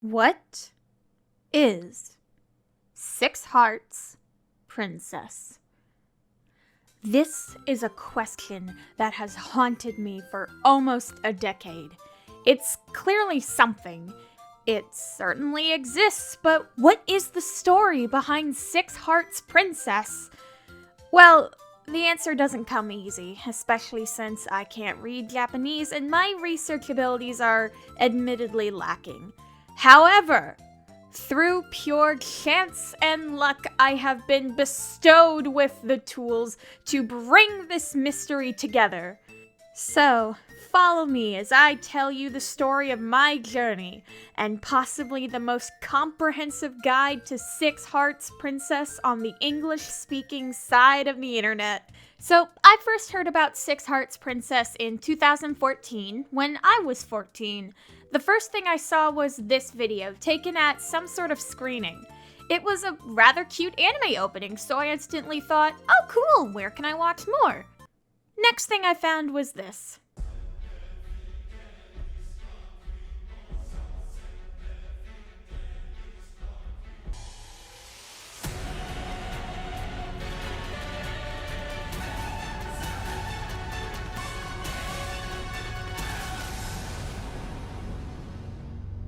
What is Six Hearts Princess? This is a question that has haunted me for almost a decade. It's clearly something. It certainly exists, but what is the story behind Six Hearts Princess? Well, the answer doesn't come easy, especially since I can't read Japanese and my research abilities are admittedly lacking. However, through pure chance and luck, I have been bestowed with the tools to bring this mystery together. So, follow me as I tell you the story of my journey, and possibly the most comprehensive guide to Six Hearts Princess on the English-speaking side of the internet. So, I first heard about Six Hearts Princess in 2014, when I was 14. The first thing I saw was this video, taken at some sort of screening. It was a rather cute anime opening, so I instantly thought, oh cool, where can I watch more? Next thing I found was this.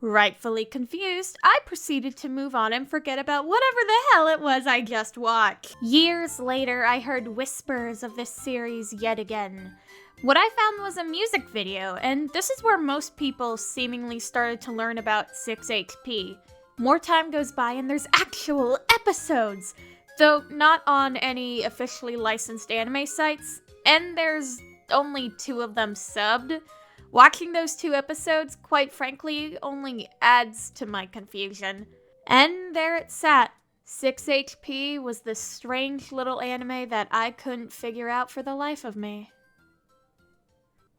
Rightfully confused, I proceeded to move on and forget about whatever the hell it was I just watched. Years later, I heard whispers of this series yet again. What I found was a music video, and this is where most people seemingly started to learn about 6HP. More time goes by and there's actual episodes, though not on any officially licensed anime sites, and there's only 2 of them subbed. Watching those 2 episodes, quite frankly, only adds to my confusion. And there it sat. 6HP was this strange little anime that I couldn't figure out for the life of me.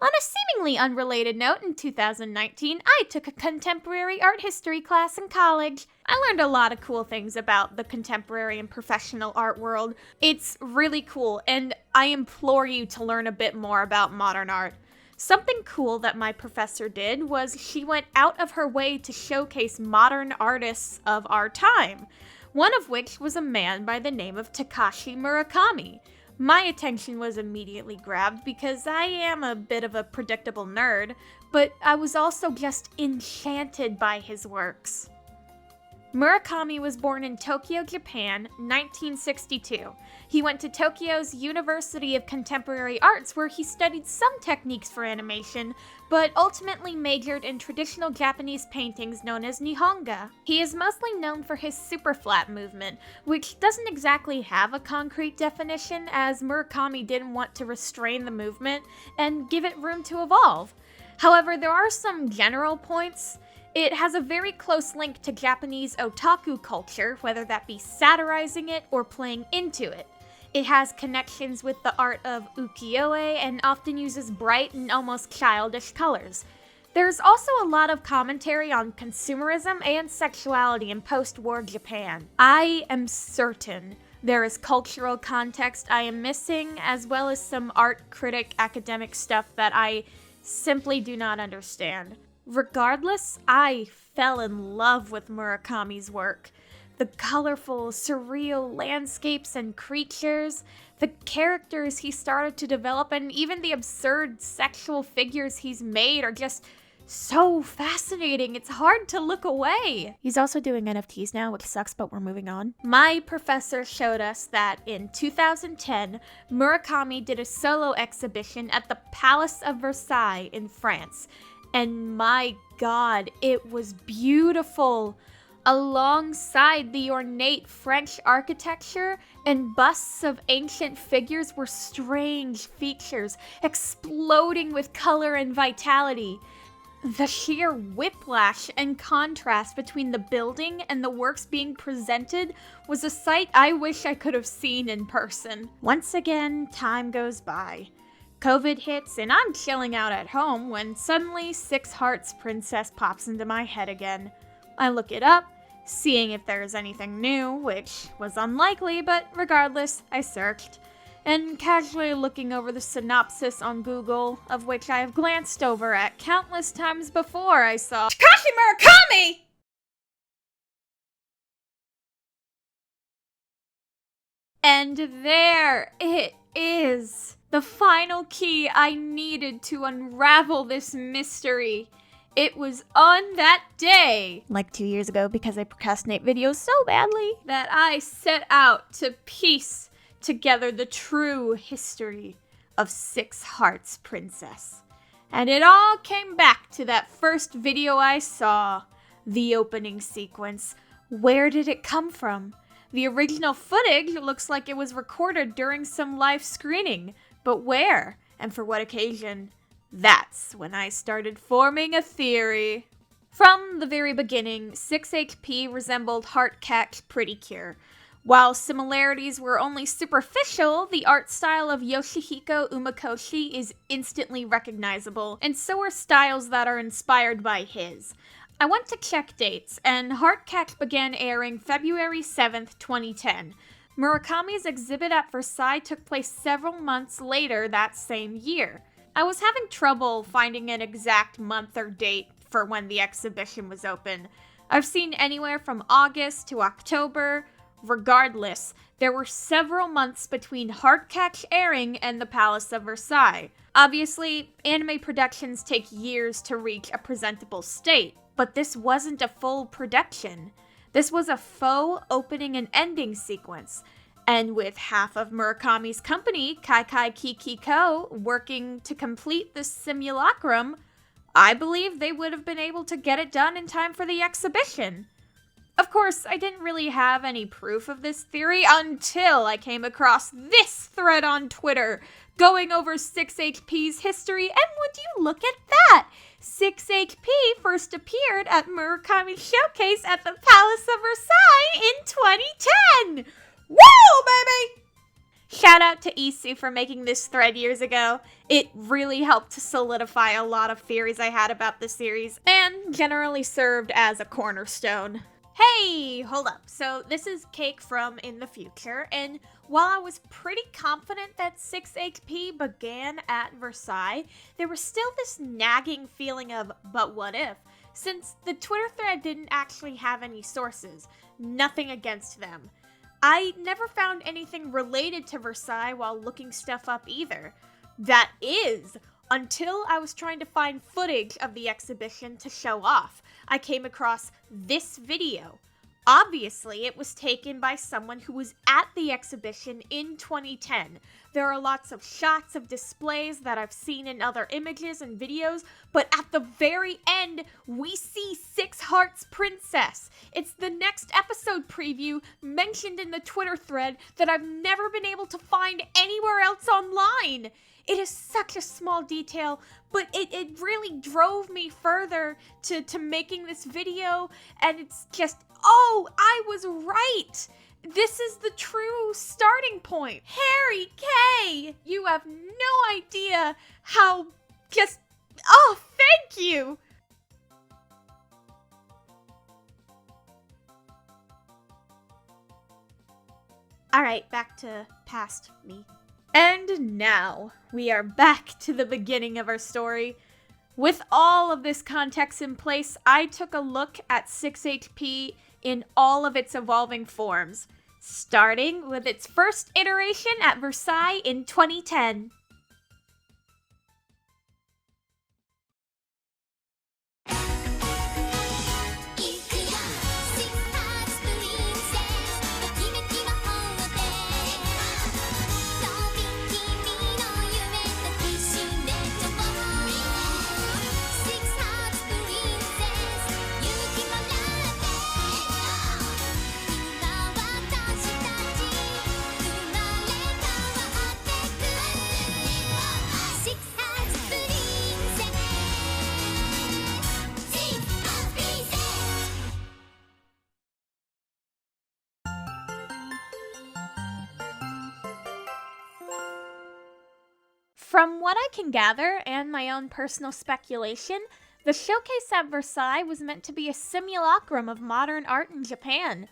On a seemingly unrelated note, in 2019, I took a contemporary art history class in college. I learned a lot of cool things about the contemporary and professional art world. It's really cool, and I implore you to learn a bit more about modern art. Something cool that my professor did was she went out of her way to showcase modern artists of our time, one of which was a man by the name of Takashi Murakami. My attention was immediately grabbed because I am a bit of a predictable nerd, but I was also just enchanted by his works. Murakami was born in Tokyo, Japan, 1962. He went to Tokyo's University of Contemporary Arts, where he studied some techniques for animation, but ultimately majored in traditional Japanese paintings known as Nihonga. He is mostly known for his superflat movement, which doesn't exactly have a concrete definition, as Murakami didn't want to restrain the movement and give it room to evolve. However, there are some general points. It has a very close link to Japanese otaku culture, whether that be satirizing it or playing into it. It has connections with the art of ukiyo-e and often uses bright and almost childish colors. There's also a lot of commentary on consumerism and sexuality in post-war Japan. I am certain there is cultural context I am missing, as well as some art critic academic stuff that I simply do not understand. Regardless, I fell in love with Murakami's work. The colorful, surreal landscapes and creatures, the characters he started to develop, and even the absurd sexual figures he's made are just so fascinating. It's hard to look away. He's also doing NFTs now, which sucks, but we're moving on. My professor showed us that in 2010, Murakami did a solo exhibition at the Palace of Versailles in France. And my God, it was beautiful. Alongside the ornate French architecture and busts of ancient figures were strange features, exploding with color and vitality. The sheer whiplash and contrast between the building and the works being presented was a sight I wish I could have seen in person. Once again, time goes by. COVID hits, and I'm chilling out at home when suddenly Six Hearts Princess pops into my head again. I look it up, seeing if there's anything new, which was unlikely, but regardless, I searched. And casually looking over the synopsis on Google, of which I have glanced over at countless times before, I saw Takashi Murakami! And there it is. The final key I needed to unravel this mystery. It was on that day, like 2 years ago because I procrastinate videos so badly, that I set out to piece together the true history of Six Hearts Princess. And it all came back to that first video I saw, the opening sequence. Where did it come from? The original footage looks like it was recorded during some live screening, but where and for what occasion? That's when I started forming a theory. From the very beginning, 6HP resembled Heartcack's Pretty Cure. While similarities were only superficial, the art style of Yoshihiko Umakoshi is instantly recognizable, and so are styles that are inspired by his. I went to check dates, and Heartcack began airing February 7th, 2010. Murakami's exhibit at Versailles took place several months later that same year. I was having trouble finding an exact month or date for when the exhibition was open. I've seen anywhere from August to October. Regardless, there were several months between Heartcack's airing and the Palace of Versailles. Obviously, anime productions take years to reach a presentable state, but this wasn't a full production. This was a faux opening and ending sequence. And with half of Murakami's company, Kaikai Kiki Co., working to complete this simulacrum, I believe they would have been able to get it done in time for the exhibition. Of course, I didn't really have any proof of this theory until I came across this thread on Twitter, going over 6HP's history, and would you look at that? 6HP first appeared at Murakami's showcase at the Palace of Versailles in 2010! Woo, baby! Shout out to Isu for making this thread years ago. It really helped to solidify a lot of theories I had about the series, and generally served as a cornerstone. Hey, hold up. So this is Cake from in the future, and while I was pretty confident that 6HP began at Versailles, there was still this nagging feeling of, but what if? Since the Twitter thread didn't actually have any sources, nothing against them. I never found anything related to Versailles while looking stuff up either. That is, until I was trying to find footage of the exhibition to show off. I came across this video. Obviously, it was taken by someone who was at the exhibition in 2010. There are lots of shots of displays that I've seen in other images and videos, but at the very end, we see Six Hearts Princess. It's the next episode preview mentioned in the Twitter thread that I've never been able to find anywhere else online. It is such a small detail, but it really drove me further to making this video, and it's just, oh, I was right! This is the true starting point. Harry K! You have no idea how just, oh, thank you! Alright, back to past me. And now, we are back to the beginning of our story. With all of this context in place, I took a look at 6HP in all of its evolving forms, starting with its first iteration at Versailles in 2010. From what I can gather, and my own personal speculation, the showcase at Versailles was meant to be a simulacrum of modern art in Japan.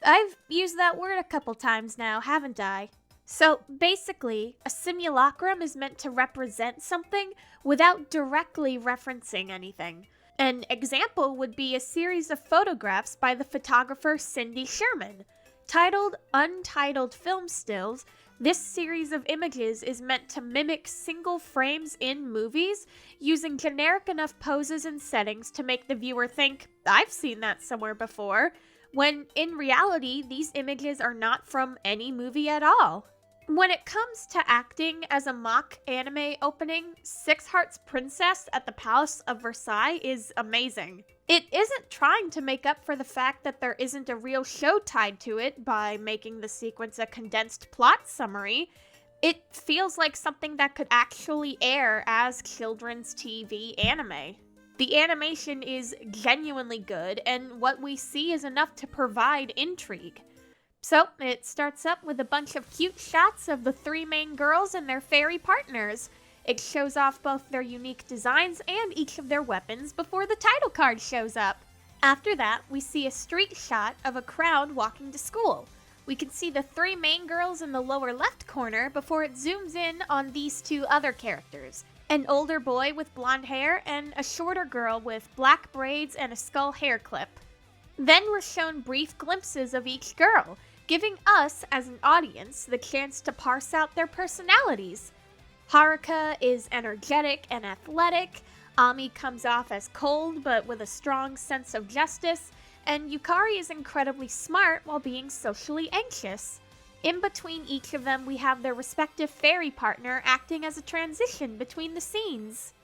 I've used that word a couple times now, haven't I? So basically, a simulacrum is meant to represent something without directly referencing anything. An example would be a series of photographs by the photographer Cindy Sherman. Titled Untitled Film Stills, this series of images is meant to mimic single frames in movies, using generic enough poses and settings to make the viewer think, I've seen that somewhere before, when in reality, these images are not from any movie at all. When it comes to acting as a mock anime opening, Six Hearts Princess at the Palace of Versailles is amazing. It isn't trying to make up for the fact that there isn't a real show tied to it by making the sequence a condensed plot summary. It feels like something that could actually air as children's TV anime. The animation is genuinely good, and what we see is enough to provide intrigue. So, it starts up with a bunch of cute shots of the three main girls and their fairy partners. It shows off both their unique designs and each of their weapons before the title card shows up. After that, we see a street shot of a crowd walking to school. We can see the three main girls in the lower left corner before it zooms in on these two other characters. An older boy with blonde hair and a shorter girl with black braids and a skull hair clip. Then we're shown brief glimpses of each girl, giving us, as an audience, the chance to parse out their personalities. Haruka is energetic and athletic, Ami comes off as cold but with a strong sense of justice, and Yukari is incredibly smart while being socially anxious. In between each of them, we have their respective fairy partner acting as a transition between the scenes.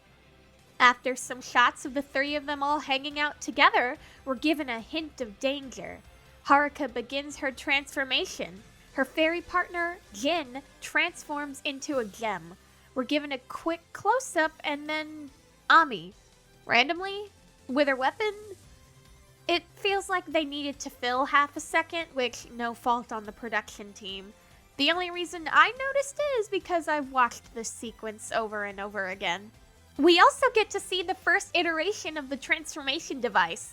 After some shots of the three of them all hanging out together, we're given a hint of danger. Haruka begins her transformation. Her fairy partner, Jin, transforms into a gem. We're given a quick close-up, and then Ami, randomly, with her weapon. It feels like they needed to fill half a second, which no fault on the production team. The only reason I noticed it is because I've watched this sequence over and over again. We also get to see the first iteration of the transformation device.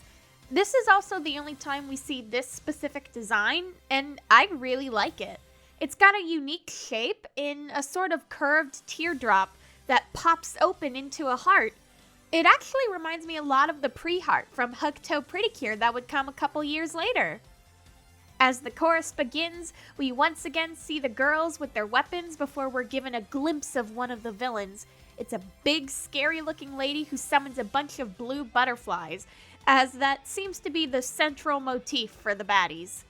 This is also the only time we see this specific design, and I really like it. It's got a unique shape in a sort of curved teardrop that pops open into a heart. It actually reminds me a lot of the pre-heart from Hokuto Pretty Cure that would come a couple years later. As the chorus begins, we once again see the girls with their weapons before we're given a glimpse of one of the villains. It's a big, scary-looking lady who summons a bunch of blue butterflies, as that seems to be the central motif for the baddies.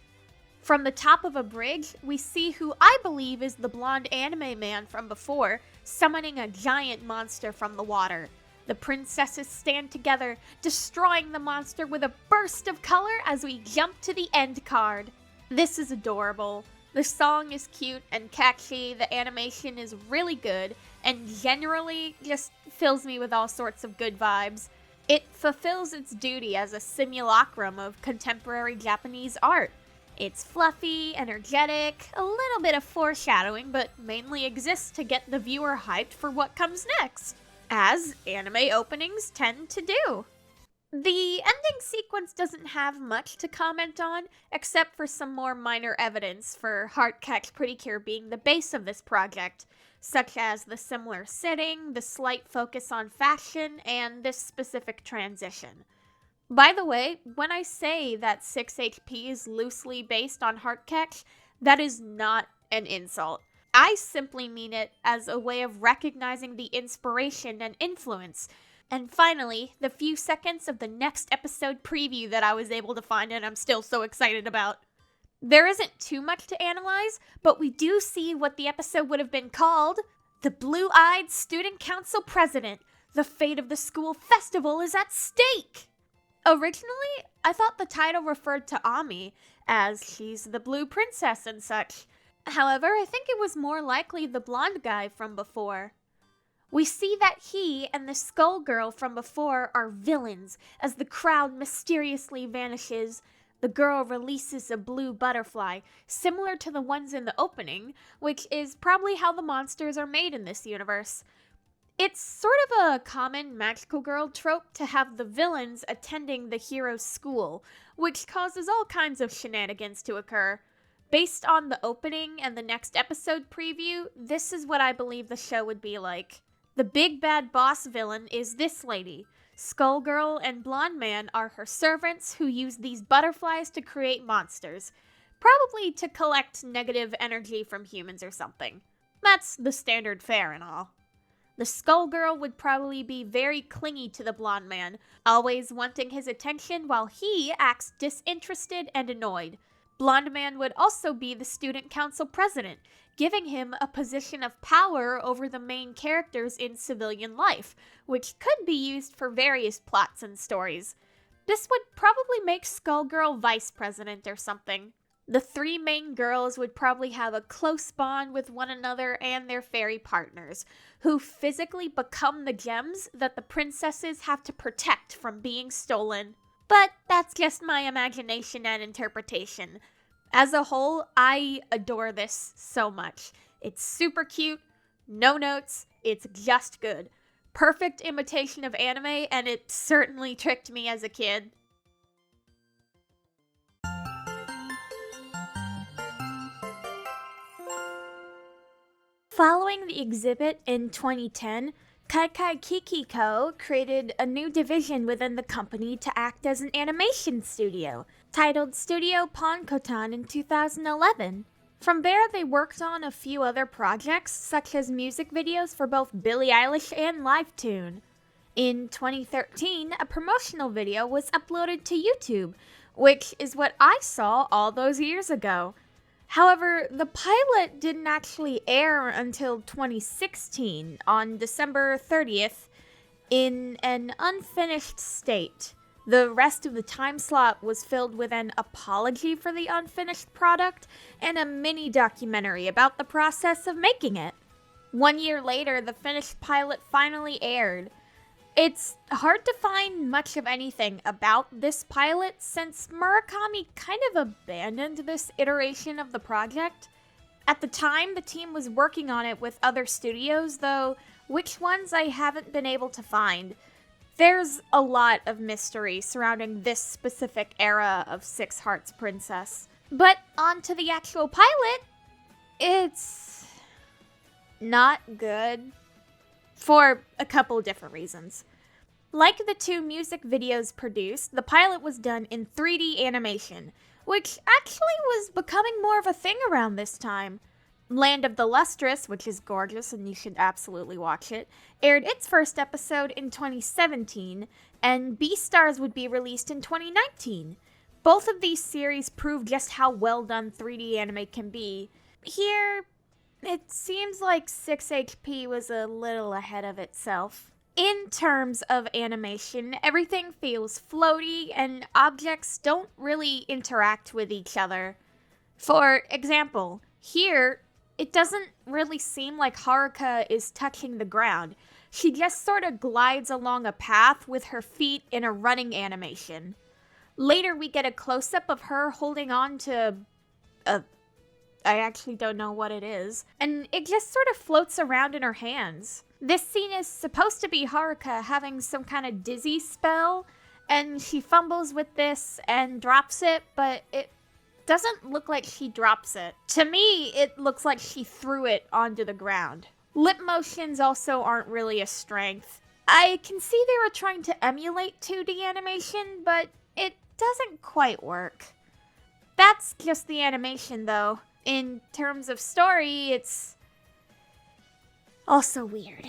From the top of a bridge, we see who I believe is the blonde anime man from before, summoning a giant monster from the water. The princesses stand together, destroying the monster with a burst of color as we jump to the end card. This is adorable. The song is cute and catchy, the animation is really good, and generally just fills me with all sorts of good vibes. It fulfills its duty as a simulacrum of contemporary Japanese art. It's fluffy, energetic, a little bit of foreshadowing, but mainly exists to get the viewer hyped for what comes next, as anime openings tend to do. The ending sequence doesn't have much to comment on, except for some more minor evidence for Heartcatch Pretty Cure being the base of this project, such as the similar setting, the slight focus on fashion, and this specific transition. By the way, when I say that 6HP is loosely based on Heartcatch, that is not an insult. I simply mean it as a way of recognizing the inspiration and influence. And finally, the few seconds of the next episode preview that I was able to find and I'm still so excited about. There isn't too much to analyze, but we do see what the episode would have been called: The Blue-Eyed Student Council President. The fate of the school festival is at stake! Originally, I thought the title referred to Ami, as she's the blue princess and such. However, I think it was more likely the blonde guy from before. We see that he and the skull girl from before are villains, as the crowd mysteriously vanishes. The girl releases a blue butterfly, similar to the ones in the opening, which is probably how the monsters are made in this universe. It's sort of a common magical girl trope to have the villains attending the hero's school, which causes all kinds of shenanigans to occur. Based on the opening and the next episode preview, this is what I believe the show would be like. The big bad boss villain is this lady. Skullgirl and Blonde Man are her servants who use these butterflies to create monsters. probably to collect negative energy from humans or something. That's the standard fare and all. The Skullgirl would probably be very clingy to the blonde man, always wanting his attention while he acts disinterested and annoyed. Blonde man would also be the student council president, giving him a position of power over the main characters in civilian life, which could be used for various plots and stories. This would probably make Skullgirl vice president or something. The three main girls would probably have a close bond with one another and their fairy partners, who physically become the gems that the princesses have to protect from being stolen. But that's just my imagination and interpretation. As a whole, I adore this so much. It's super cute, no notes, it's just good. Perfect imitation of anime, and it certainly tricked me as a kid. Following the exhibit in 2010, Kaikai Kikiko created a new division within the company to act as an animation studio, titled Studio Ponkotan in 2011. From there, they worked on a few other projects, such as music videos for both Billie Eilish and Livetune. In 2013, a promotional video was uploaded to YouTube, which is what I saw all those years ago. However, the pilot didn't actually air until 2016, on December 30th, in an unfinished state. The rest of the time slot was filled with an apology for the unfinished product and a mini documentary about the process of making it. 1 year later, the finished pilot finally aired. It's hard to find much of anything about this pilot since Murakami kind of abandoned this iteration of the project. At the time, the team was working on it with other studios, though which ones I haven't been able to find. There's a lot of mystery surrounding this specific era of Six Hearts Princess. But on to the actual pilot, it's not good. For a couple different reasons. Like the two music videos produced, the pilot was done in 3D animation, which actually was becoming more of a thing around this time. Land of the Lustrous, which is gorgeous and you should absolutely watch it, aired its first episode in 2017, and Beastars would be released in 2019. Both of these series prove just how well done 3D anime can be. Here, it seems like 6HP was a little ahead of itself. In terms of animation, everything feels floaty and objects don't really interact with each other. For example, here, it doesn't really seem like Haruka is touching the ground. She just sort of glides along a path with her feet in a running animation. Later, we get a close-up of her holding on to I actually don't know what it is, and it just sort of floats around in her hands. This scene is supposed to be Haruka having some kind of dizzy spell, and she fumbles with this and drops it, but it doesn't look like she drops it. To me, it looks like she threw it onto the ground. Lip motions also aren't really a strength. I can see they were trying to emulate 2D animation, but it doesn't quite work. That's just the animation, though. In terms of story, it's also weird.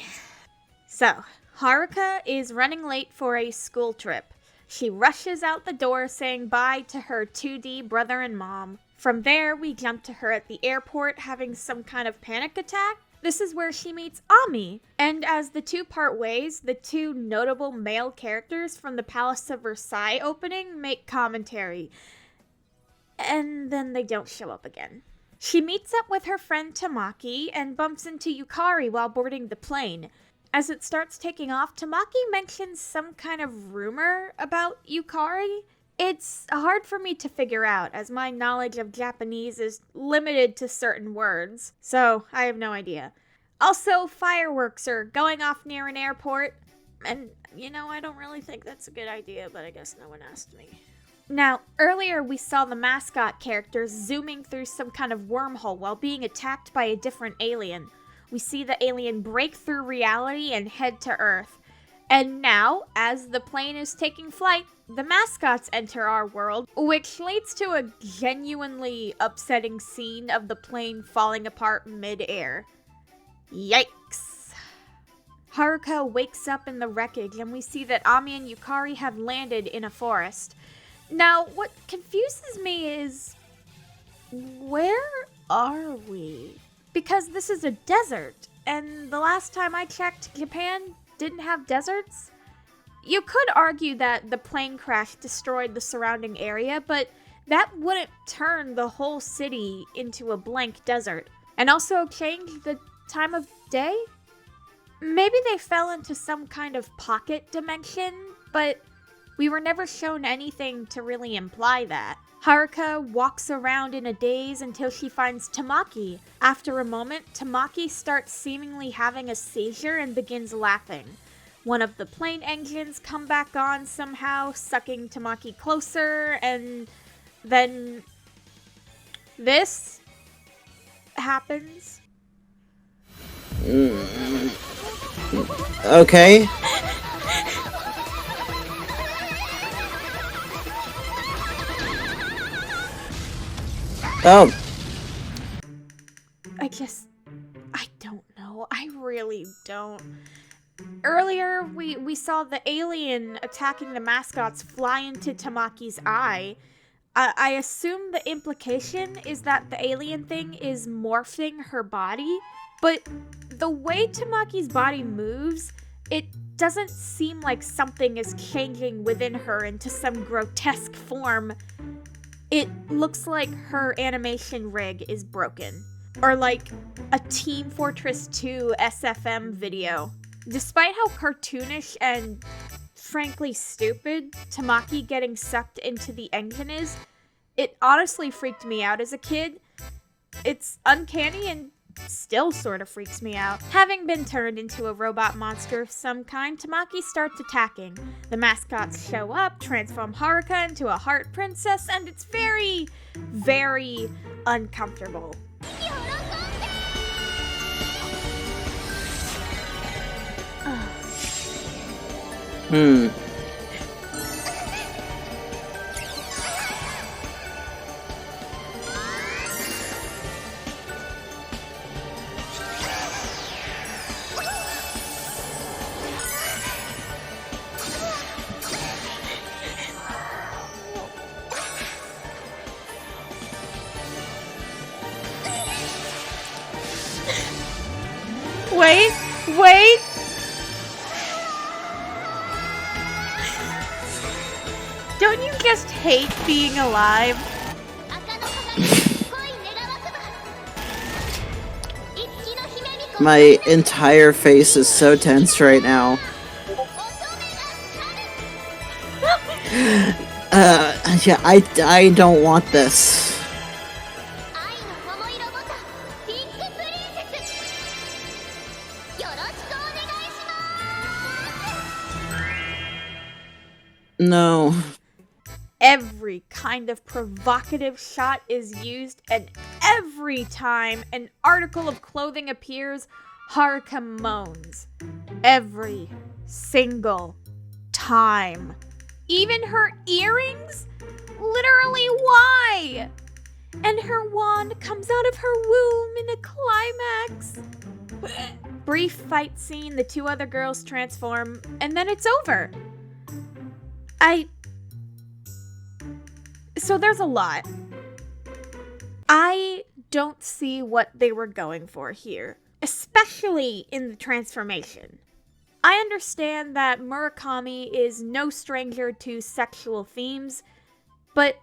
So, Haruka is running late for a school trip. She rushes out the door saying bye to her 2D brother and mom. From there, we jump to her at the airport having some kind of panic attack. This is where she meets Ami, and as the two part ways, the two notable male characters from the Palace of Versailles opening make commentary. And then they don't show up again. She meets up with her friend Tamaki and bumps into Yukari while boarding the plane. As it starts taking off, Tamaki mentions some kind of rumor about Yukari. It's hard for me to figure out, as my knowledge of Japanese is limited to certain words, so I have no idea. Also, fireworks are going off near an airport, and, I don't really think that's a good idea, but I guess no one asked me. Now, earlier we saw the mascot characters zooming through some kind of wormhole while being attacked by a different alien. We see the alien break through reality and head to Earth. And now, as the plane is taking flight, the mascots enter our world, which leads to a genuinely upsetting scene of the plane falling apart mid-air. Yikes. Haruka wakes up in the wreckage and we see that Ami and Yukari have landed in a forest. Now, what confuses me is, where are we? Because this is a desert, and the last time I checked, Japan didn't have deserts. You could argue that the plane crash destroyed the surrounding area, but that wouldn't turn the whole city into a blank desert. And also change the time of day? Maybe they fell into some kind of pocket dimension, but we were never shown anything to really imply that. Haruka walks around in a daze until she finds Tamaki. After a moment, Tamaki starts seemingly having a seizure and begins laughing. One of the plane engines come back on somehow, sucking Tamaki closer, and then this happens. Okay. Oh. I don't know. I really don't. Earlier, we saw the alien attacking the mascots fly into Tamaki's eye. I assume the implication is that the alien thing is morphing her body, but the way Tamaki's body moves, it doesn't seem like something is changing within her into some grotesque form. It looks like her animation rig is broken, or like a Team Fortress 2 SFM video. Despite how cartoonish and frankly stupid Tamaki getting sucked into the engine is, it honestly freaked me out as a kid. It's uncanny and still sort of freaks me out. Having been turned into a robot monster of some kind, Tamaki starts attacking. The mascots show up, transform Haruka into a heart princess, and it's very, very uncomfortable. Wait! Don't you just hate being alive? My entire face is so tense right now. Yeah, I don't want this. No. Every kind of provocative shot is used, and every time an article of clothing appears, Haruka moans. Every single time. Even her earrings? Literally, why? And her wand comes out of her womb in a climax. Brief fight scene, the two other girls transform, and then it's over. So there's a lot. I don't see what they were going for here, especially in the transformation. I understand that Murakami is no stranger to sexual themes, but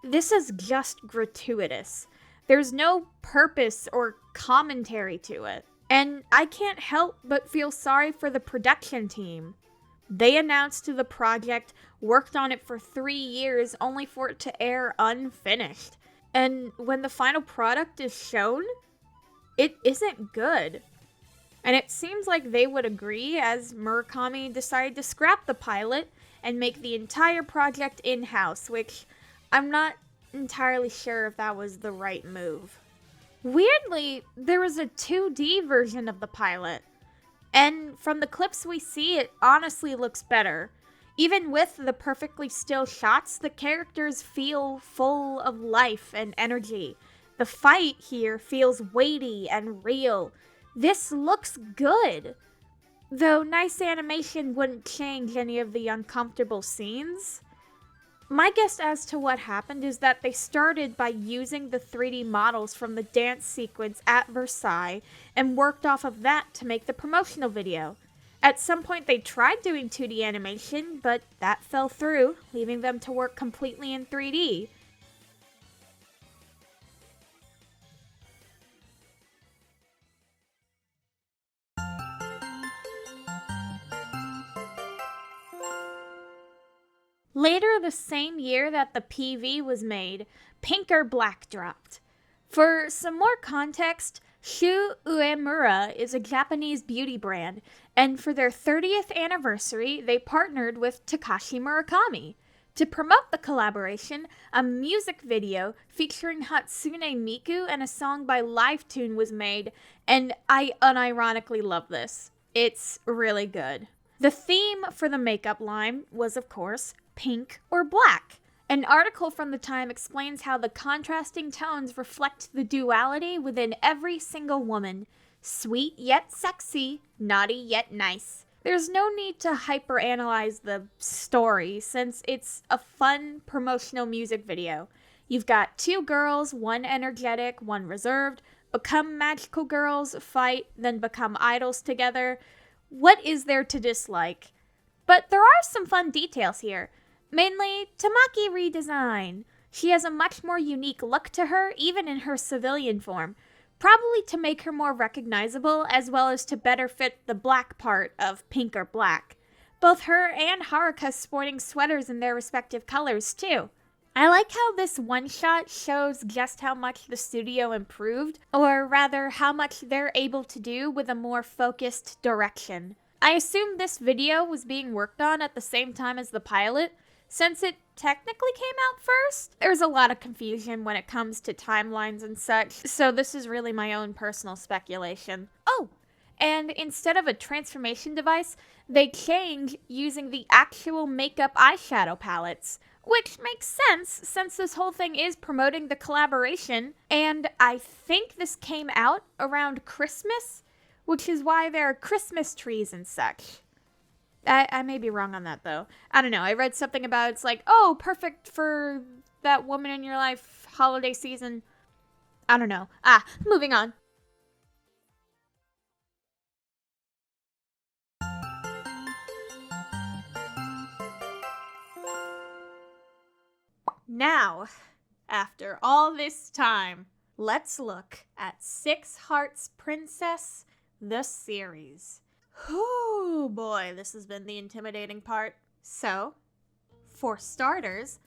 this is just gratuitous. There's no purpose or commentary to it. And I can't help but feel sorry for the production team. They announced the project, worked on it for 3 years, only for it to air unfinished. And when the final product is shown, it isn't good. And it seems like they would agree, as Murakami decided to scrap the pilot and make the entire project in-house, which I'm not entirely sure if that was the right move. Weirdly, there was a 2D version of the pilot. And from the clips we see, it honestly looks better. Even with the perfectly still shots, the characters feel full of life and energy. The fight here feels weighty and real. This looks good. Though nice animation wouldn't change any of the uncomfortable scenes. My guess as to what happened is that they started by using the 3D models from the dance sequence at Versailles and worked off of that to make the promotional video. At some point they tried doing 2D animation, but that fell through, leaving them to work completely in 3D. Later the same year that the PV was made, Pink or Black dropped. For some more context, Shu Uemura is a Japanese beauty brand, and for their 30th anniversary, they partnered with Takashi Murakami. To promote the collaboration, a music video featuring Hatsune Miku and a song by Livetune was made, and I unironically love this. It's really good. The theme for the makeup line was, of course, pink or black. An article from the time explains how the contrasting tones reflect the duality within every single woman. Sweet yet sexy, naughty yet nice. There's no need to hyperanalyze the story since it's a fun promotional music video. You've got two girls, one energetic, one reserved, become magical girls, fight, then become idols together. What is there to dislike? But there are some fun details here. Mainly, Tamaki redesign. She has a much more unique look to her, even in her civilian form. Probably to make her more recognizable, as well as to better fit the black part of Pink or Black. Both her and Haruka sporting sweaters in their respective colors, too. I like how this one shot shows just how much the studio improved, or rather, how much they're able to do with a more focused direction. I assume this video was being worked on at the same time as the pilot, since it technically came out first. There's a lot of confusion when it comes to timelines and such, so this is really my own personal speculation. Oh, and instead of a transformation device, they change using the actual makeup eyeshadow palettes, which makes sense since this whole thing is promoting the collaboration, and I think this came out around Christmas, which is why there are Christmas trees and such. I may be wrong on that, though. I don't know. I read something about it's like, oh, perfect for that woman in your life holiday season. I don't know. Moving on. Now, after all this time, let's look at Six Hearts Princess, the series. Oh boy, this has been the intimidating part. So, for starters,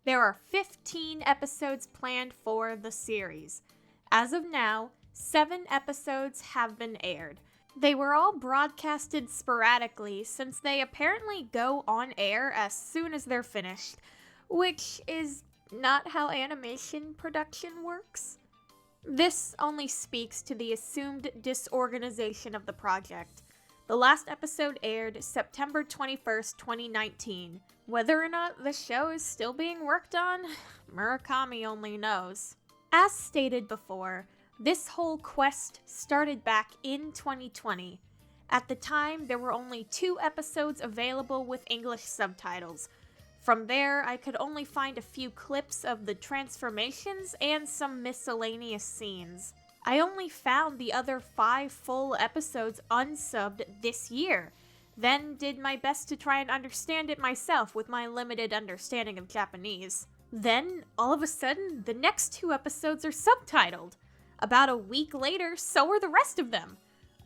there are 15 episodes planned for the series. As of now, 7 episodes have been aired. They were all broadcasted sporadically since they apparently go on air as soon as they're finished, which is not how animation production works. This only speaks to the assumed disorganization of the project. The last episode aired September 21st, 2019. Whether or not the show is still being worked on, Murakami only knows. As stated before, this whole quest started back in 2020. At the time, there were only 2 episodes available with English subtitles. From there, I could only find a few clips of the transformations and some miscellaneous scenes. I only found the other 5 full episodes unsubbed this year, then did my best to try and understand it myself with my limited understanding of Japanese. Then, all of a sudden, the next 2 episodes are subtitled. About a week later, so are the rest of them.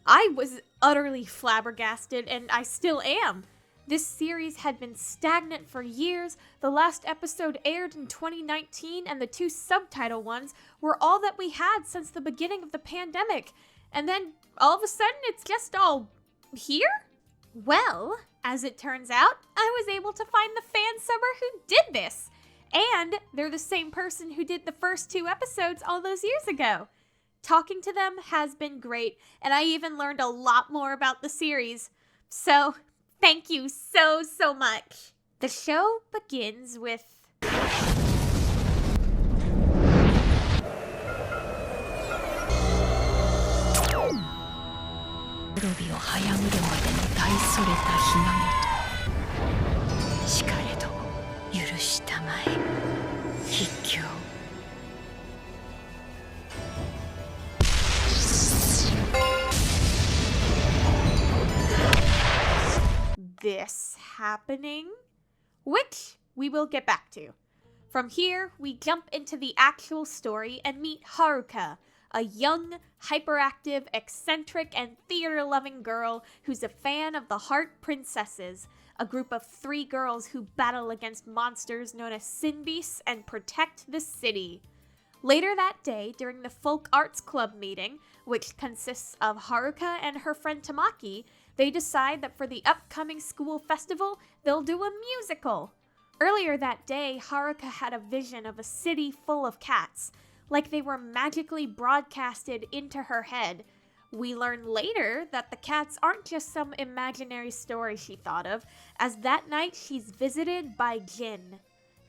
I was utterly flabbergasted, and I still am. This series had been stagnant for years. The last episode aired in 2019, and the 2 subtitle ones were all that we had since the beginning of the pandemic. And then, all of a sudden, it's just all here? Well, as it turns out, I was able to find the fan subber who did this. And they're the same person who did the first 2 episodes all those years ago. Talking to them has been great, and I even learned a lot more about the series. So, Thank you so much. The show begins with this happening, which we will get back to. From here, we jump into the actual story and meet Haruka, a young, hyperactive, eccentric, and theater-loving girl who's a fan of the Heart Princesses, a group of 3 girls who battle against monsters known as sin beasts and protect the city. Later that day, during the Folk Arts Club meeting, which consists of Haruka and her friend Tamaki, they decide that for the upcoming school festival, they'll do a musical. Earlier that day, Haruka had a vision of a city full of cats, like they were magically broadcasted into her head. We learn later that the cats aren't just some imaginary story she thought of, as that night she's visited by Jin.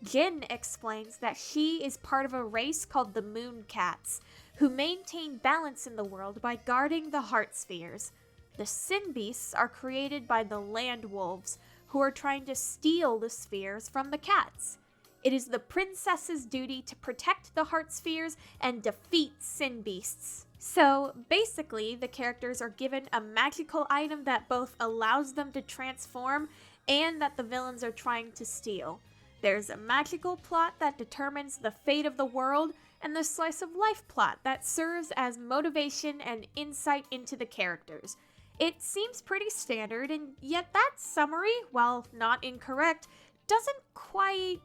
Jin explains that she is part of a race called the Moon Cats, who maintain balance in the world by guarding the heart spheres. The sin beasts are created by the land wolves, who are trying to steal the spheres from the cats. It is the princess's duty to protect the heart spheres and defeat sin beasts. So, basically, the characters are given a magical item that both allows them to transform and that the villains are trying to steal. There's a magical plot that determines the fate of the world, and the slice of life plot that serves as motivation and insight into the characters. It seems pretty standard, and yet that summary, while not incorrect, doesn't quite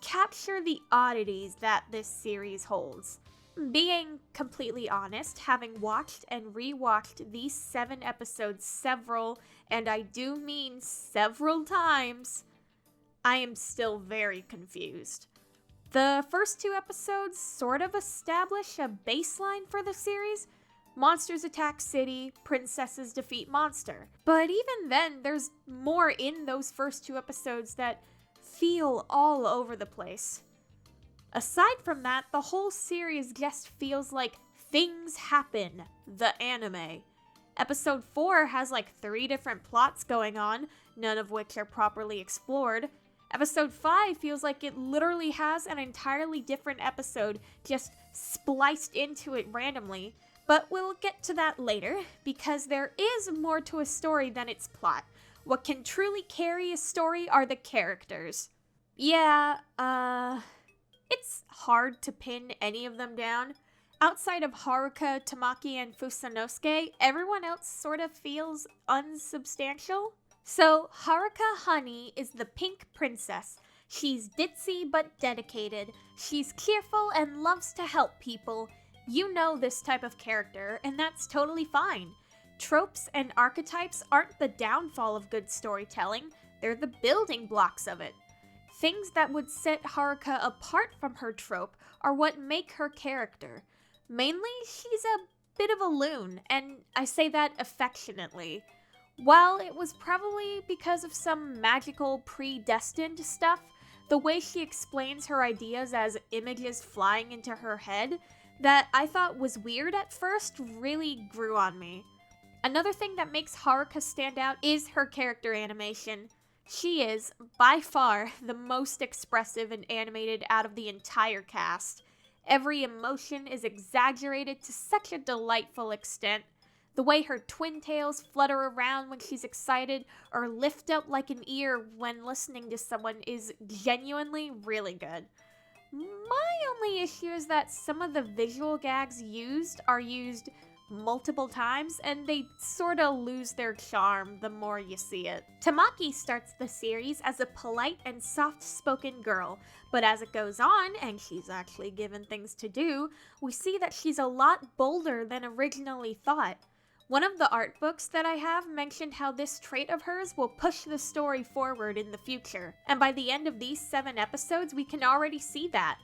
capture the oddities that this series holds. Being completely honest, having watched and rewatched these 7 episodes several, and I do mean several times, I am still very confused. The first 2 episodes sort of establish a baseline for the series. Monsters attack city, princesses defeat monster. But even then, there's more in those first 2 episodes that feel all over the place. Aside from that, the whole series just feels like Things Happen, the anime. Episode 4 has like 3 different plots going on, none of which are properly explored. Episode 5 feels like it literally has an entirely different episode just spliced into it randomly. But we'll get to that later, because there is more to a story than its plot. What can truly carry a story are the characters. Yeah, it's hard to pin any of them down. Outside of Haruka, Tamaki, and Fusanosuke, everyone else sort of feels unsubstantial. So, Haruka Honey is the pink princess. She's ditzy but dedicated. She's cheerful and loves to help people. You know this type of character, and that's totally fine. Tropes and archetypes aren't the downfall of good storytelling, they're the building blocks of it. Things that would set Haruka apart from her trope are what make her character. Mainly, she's a bit of a loon, and I say that affectionately. While it was probably because of some magical predestined stuff, the way she explains her ideas as images flying into her head, that I thought was weird at first really grew on me. Another thing that makes Haruka stand out is her character animation. She is, by far, the most expressive and animated out of the entire cast. Every emotion is exaggerated to such a delightful extent. The way her twin tails flutter around when she's excited or lift up like an ear when listening to someone is genuinely really good. My only issue is that some of the visual gags used are used multiple times, and they sorta lose their charm the more you see it. Tamaki starts the series as a polite and soft-spoken girl, but as it goes on, and she's actually given things to do, we see that she's a lot bolder than originally thought. One of the art books that I have mentioned how this trait of hers will push the story forward in the future, and by the end of these 7 episodes, we can already see that.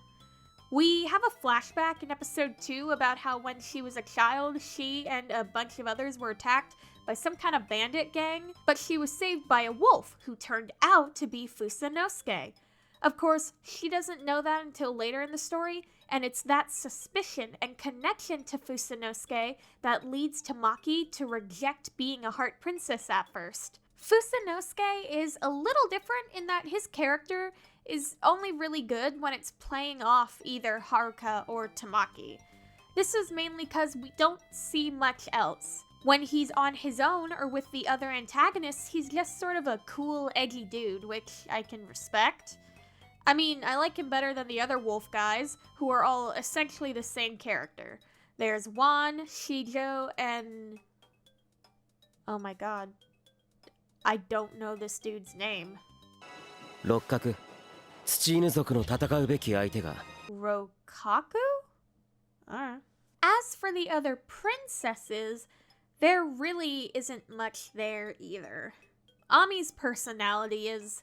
We have a flashback in episode 2 about how when she was a child, she and a bunch of others were attacked by some kind of bandit gang, but she was saved by a wolf who turned out to be Fusanosuke. Of course, she doesn't know that until later in the story, and it's that suspicion and connection to Fusanosuke that leads Tamaki to reject being a heart princess at first. Fusanosuke is a little different in that his character is only really good when it's playing off either Haruka or Tamaki. This is mainly because we don't see much else. When he's on his own or with the other antagonists, he's just sort of a cool, edgy dude, which I can respect. I mean, I like him better than the other wolf guys, who are all essentially the same character. There's Juan, Shijo, and... oh my god. I don't know this dude's name. 六角土犬族の戦うべき相手が Rokaku? Alright. As for the other princesses, there really isn't much there either. Ami's personality is...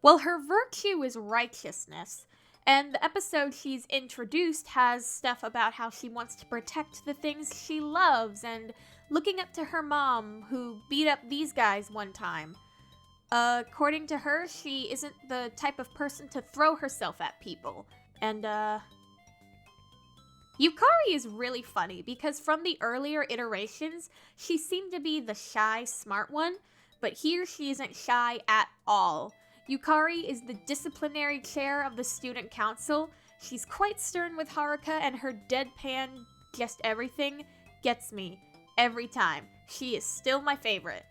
well, her virtue is righteousness, and the episode she's introduced has stuff about how she wants to protect the things she loves and looking up to her mom, who beat up these guys one time. According to her, she isn't the type of person to throw herself at people. And, Yukari is really funny because from the earlier iterations, she seemed to be the shy, smart one, but here she isn't shy at all. Yukari is the disciplinary chair of the student council. She's quite stern with Haruka, and her deadpan just everything gets me every time. She is still my favorite.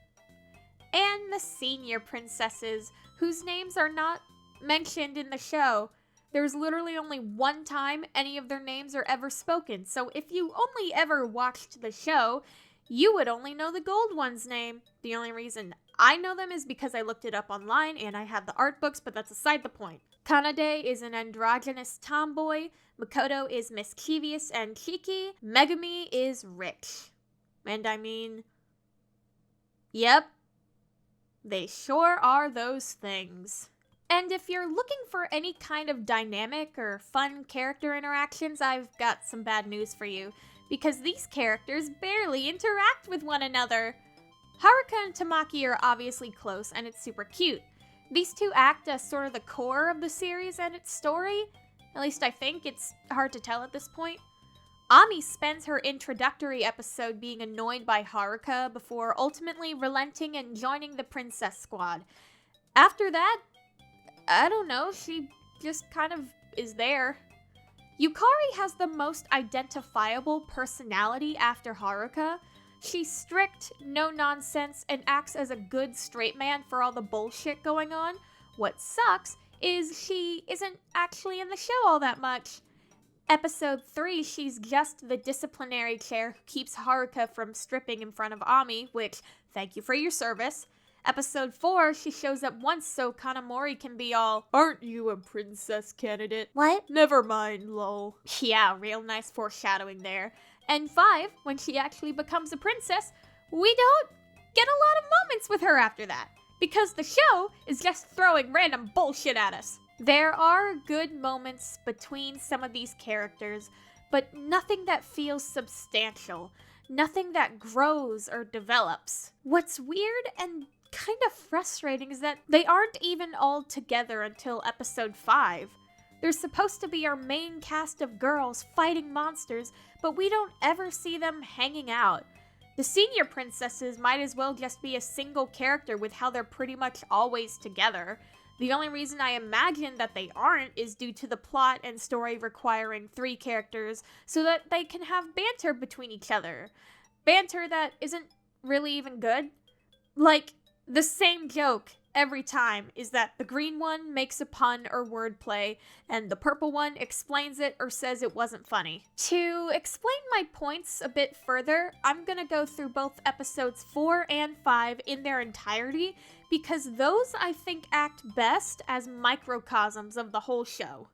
And the senior princesses, whose names are not mentioned in the show. There's literally only one time any of their names are ever spoken, so if you only ever watched the show, you would only know the gold one's name. The only reason I know them is because I looked it up online and I have the art books, but that's aside the point. Kanade is an androgynous tomboy, Makoto is mischievous and cheeky, Megumi is rich. And I mean, yep, they sure are those things. And if you're looking for any kind of dynamic or fun character interactions, I've got some bad news for you, because these characters barely interact with one another. Haruka and Tamaki are obviously close, and it's super cute. These two act as sort of the core of the series and its story. At least I think. It's hard to tell at this point. Ami spends her introductory episode being annoyed by Haruka before ultimately relenting and joining the Princess Squad. After that, I don't know, she just kind of is there. Yukari has the most identifiable personality after Haruka. She's strict, no nonsense, and acts as a good straight man for all the bullshit going on. What sucks is she isn't actually in the show all that much. Episode 3, she's just the disciplinary chair who keeps Haruka from stripping in front of Ami, which, thank you for your service. Episode 4, she shows up once so Kanamori can be all, "Aren't you a princess candidate?" What? Never mind, lol. Yeah, real nice foreshadowing there. And 5, when she actually becomes a princess, we don't get a lot of moments with her after that, because the show is just throwing random bullshit at us. There are good moments between some of these characters, but nothing that feels substantial, nothing that grows or develops. What's weird and kind of frustrating is that they aren't even all together until episode 5. They're supposed to be our main cast of girls fighting monsters, but we don't ever see them hanging out. The senior princesses might as well just be a single character with how they're pretty much always together. The only reason I imagine that they aren't is due to the plot and story requiring 3 characters so that they can have banter between each other. Banter that isn't really even good. Like, the same joke every time is that the green one makes a pun or wordplay, and the purple one explains it or says it wasn't funny. To explain my points a bit further, I'm gonna go through both episodes 4 and 5 in their entirety, because those I think act best as microcosms of the whole show.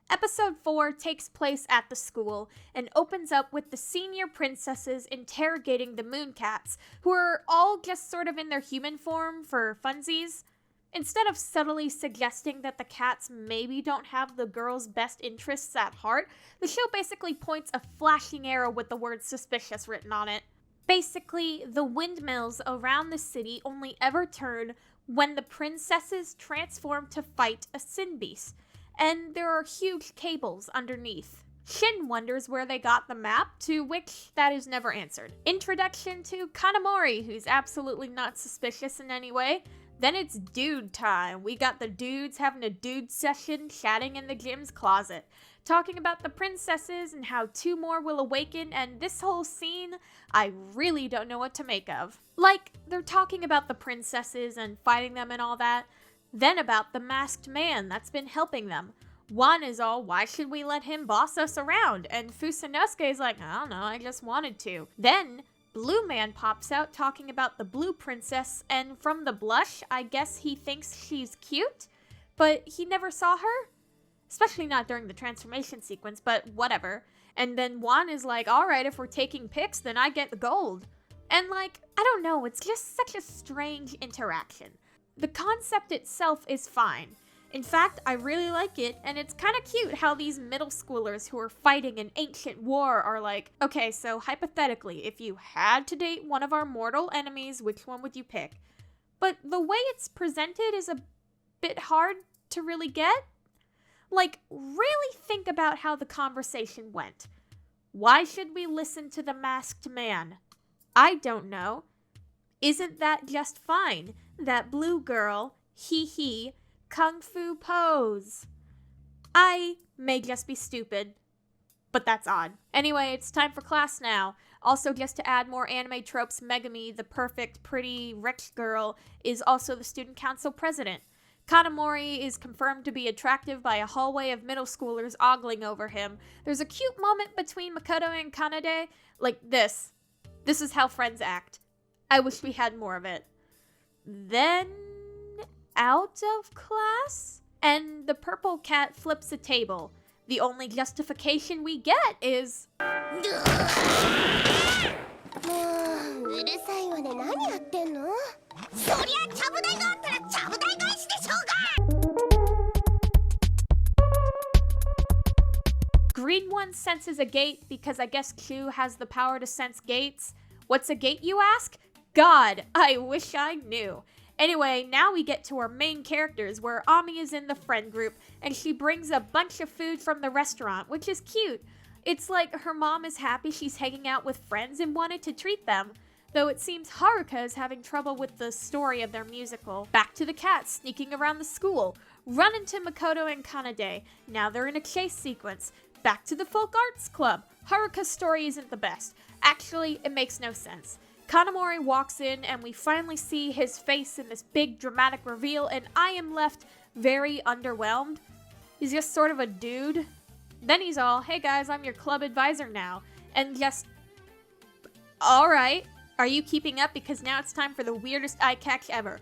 Episode 4 takes place at the school and opens up with the senior princesses interrogating the Mooncats, who are all just sort of in their human form for funsies. Instead of subtly suggesting that the cats maybe don't have the girl's best interests at heart, the show basically points a flashing arrow with the word suspicious written on it. Basically, the windmills around the city only ever turn when the princesses transform to fight a sin beast, and there are huge cables underneath. Shin wonders where they got the map, to which that is never answered. Introduction to Kanamori, who's absolutely not suspicious in any way. Then it's dude time. We got the dudes having a dude session, chatting in the gym's closet, talking about the princesses and how 2 more will awaken, and this whole scene, I really don't know what to make of. Like, they're talking about the princesses and fighting them and all that, then about the masked man that's been helping them. One is all, why should we let him boss us around? And Fusanosuke is like, I don't know, I just wanted to. Then Blue Man pops out talking about the blue princess, and from the blush, I guess he thinks she's cute, but he never saw her? Especially not during the transformation sequence, but whatever. And then Juan is like, alright, if we're taking pics, then I get the gold. And like, I don't know, it's just such a strange interaction. The concept itself is fine. In fact, I really like it, and it's kind of cute how these middle schoolers who are fighting an ancient war are like, okay, so hypothetically, if you had to date one of our mortal enemies, which one would you pick? But the way it's presented is a bit hard to really get. Like, really think about how the conversation went. Why should we listen to the masked man? I don't know. Isn't that just fine? That blue girl, hee, kung fu pose. I may just be stupid, but that's odd. Anyway, it's time for class now. Also, just to add more anime tropes, Megami, the perfect, pretty, rich girl, is also the student council president. Kanamori is confirmed to be attractive by a hallway of middle schoolers ogling over him. There's a cute moment between Makoto and Kanade, like this. This is how friends act. I wish we had more of it. Then out of class? And the purple cat flips a table. The only justification we get is... Green one senses a gate because I guess Chu has the power to sense gates. What's a gate, you ask? God, I wish I knew. Anyway, now we get to our main characters, where Ami is in the friend group, and she brings a bunch of food from the restaurant, which is cute. It's like her mom is happy she's hanging out with friends and wanted to treat them. Though it seems Haruka is having trouble with the story of their musical. Back to the cats sneaking around the school. Run into Makoto and Kanade. Now they're in a chase sequence. Back to the folk arts club. Haruka's story isn't the best. Actually, it makes no sense. Kanamori walks in and we finally see his face in this big dramatic reveal, and I am left very underwhelmed. He's just sort of a dude. Then he's all, hey guys, I'm your club advisor now. And just, alright, are you keeping up? Because now it's time for the weirdest eye catch ever.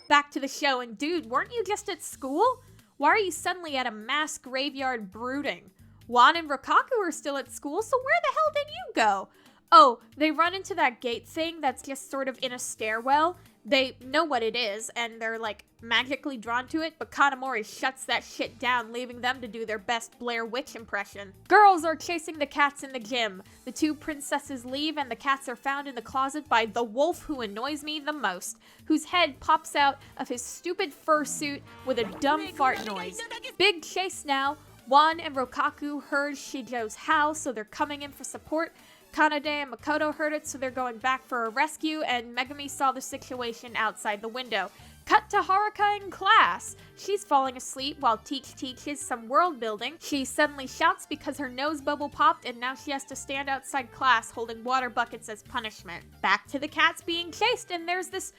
Back to the show, and dude, weren't you just at school? Why are you suddenly at a mass graveyard brooding? Juan and Rokaku are still at school, so where the hell did you go? Oh, they run into that gate thing that's just sort of in a stairwell. They know what it is, and they're like magically drawn to it, but Kanamori shuts that shit down, leaving them to do their best Blair Witch impression. Girls are chasing the cats in the gym. The 2 princesses leave, and the cats are found in the closet by the wolf who annoys me the most, whose head pops out of his stupid fursuit with a dumb fart noise. Big chase now. Juan and Rokaku heard Shijo's howl, so they're coming in for support. Kanade and Makoto heard it, so they're going back for a rescue, and Megami saw the situation outside the window. Cut to Haruka in class. She's falling asleep while Teach teaches some world building. She suddenly shouts because her nose bubble popped, and now she has to stand outside class holding water buckets as punishment. Back to the cats being chased, and there's this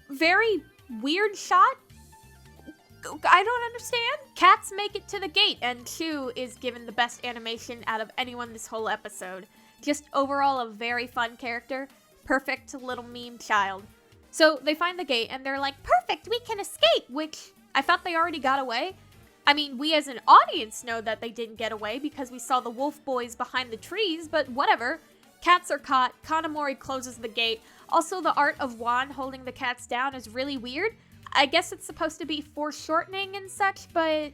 very weird shot. I don't understand. Cats make it to the gate, and Chu is given the best animation out of anyone this whole episode. Just overall a very fun character. Perfect little meme child. So they find the gate and they're like, perfect, we can escape, which I thought they already got away. I mean, we as an audience know that they didn't get away because we saw the wolf boys behind the trees, but whatever. Cats are caught. Kanamori closes the gate. Also, the art of Juan holding the cats down is really weird. I guess it's supposed to be foreshortening and such, but...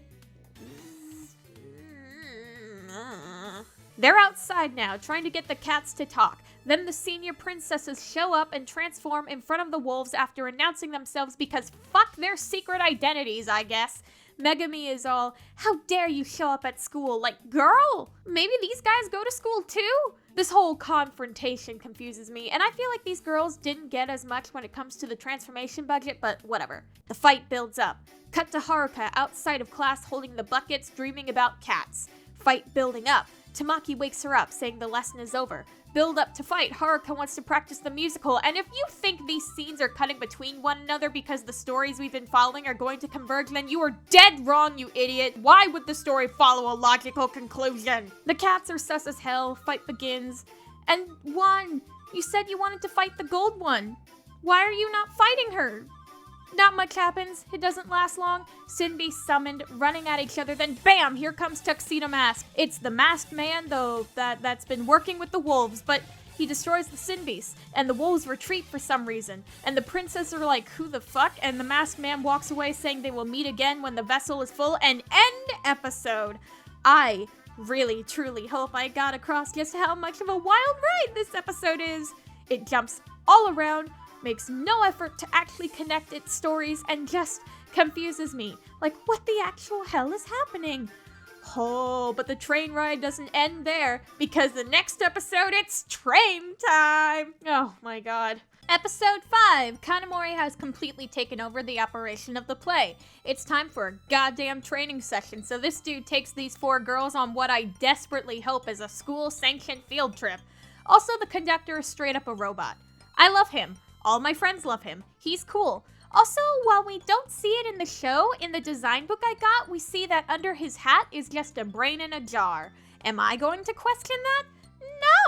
They're outside now, trying to get the cats to talk. Then the senior princesses show up and transform in front of the wolves after announcing themselves because fuck their secret identities, I guess. Megami is all, how dare you show up at school? Like, girl, maybe these guys go to school too? This whole confrontation confuses me, and I feel like these girls didn't get as much when it comes to the transformation budget, but whatever. The fight builds up. Cut to Haruka outside of class holding the buckets, dreaming about cats. Fight building up. Tamaki wakes her up, saying the lesson is over. Build up to fight. Haruka wants to practice the musical, and if you think these scenes are cutting between one another because the stories we've been following are going to converge, then you are dead wrong, you idiot. Why would the story follow a logical conclusion? The cats are sus as hell. Fight begins. And Juan, you said you wanted to fight the gold one. Why are you not fighting her? Not much happens. It doesn't last long. Sin Beast summoned, running at each other, then bam, here comes Tuxedo Mask. It's the masked man, though, that's been working with the wolves, but he destroys the Sin Beast, and the wolves retreat for some reason. And the princesses are like, who the fuck? And the masked man walks away saying they will meet again when the vessel is full, and end episode. I really, truly hope I got across just how much of a wild ride this episode is. It jumps all around, makes no effort to actually connect its stories, and just confuses me. Like, what the actual hell is happening? Oh, but the train ride doesn't end there, because the next episode, it's train time! Oh my god. Episode 5, Kanamori has completely taken over the operation of the play. It's time for a goddamn training session, so this dude takes these 4 girls on what I desperately hope is a school-sanctioned field trip. Also, the conductor is straight up a robot. I love him. All my friends love him. He's cool. Also, while we don't see it in the show, in the design book I got, we see that under his hat is just a brain in a jar. Am I going to question that?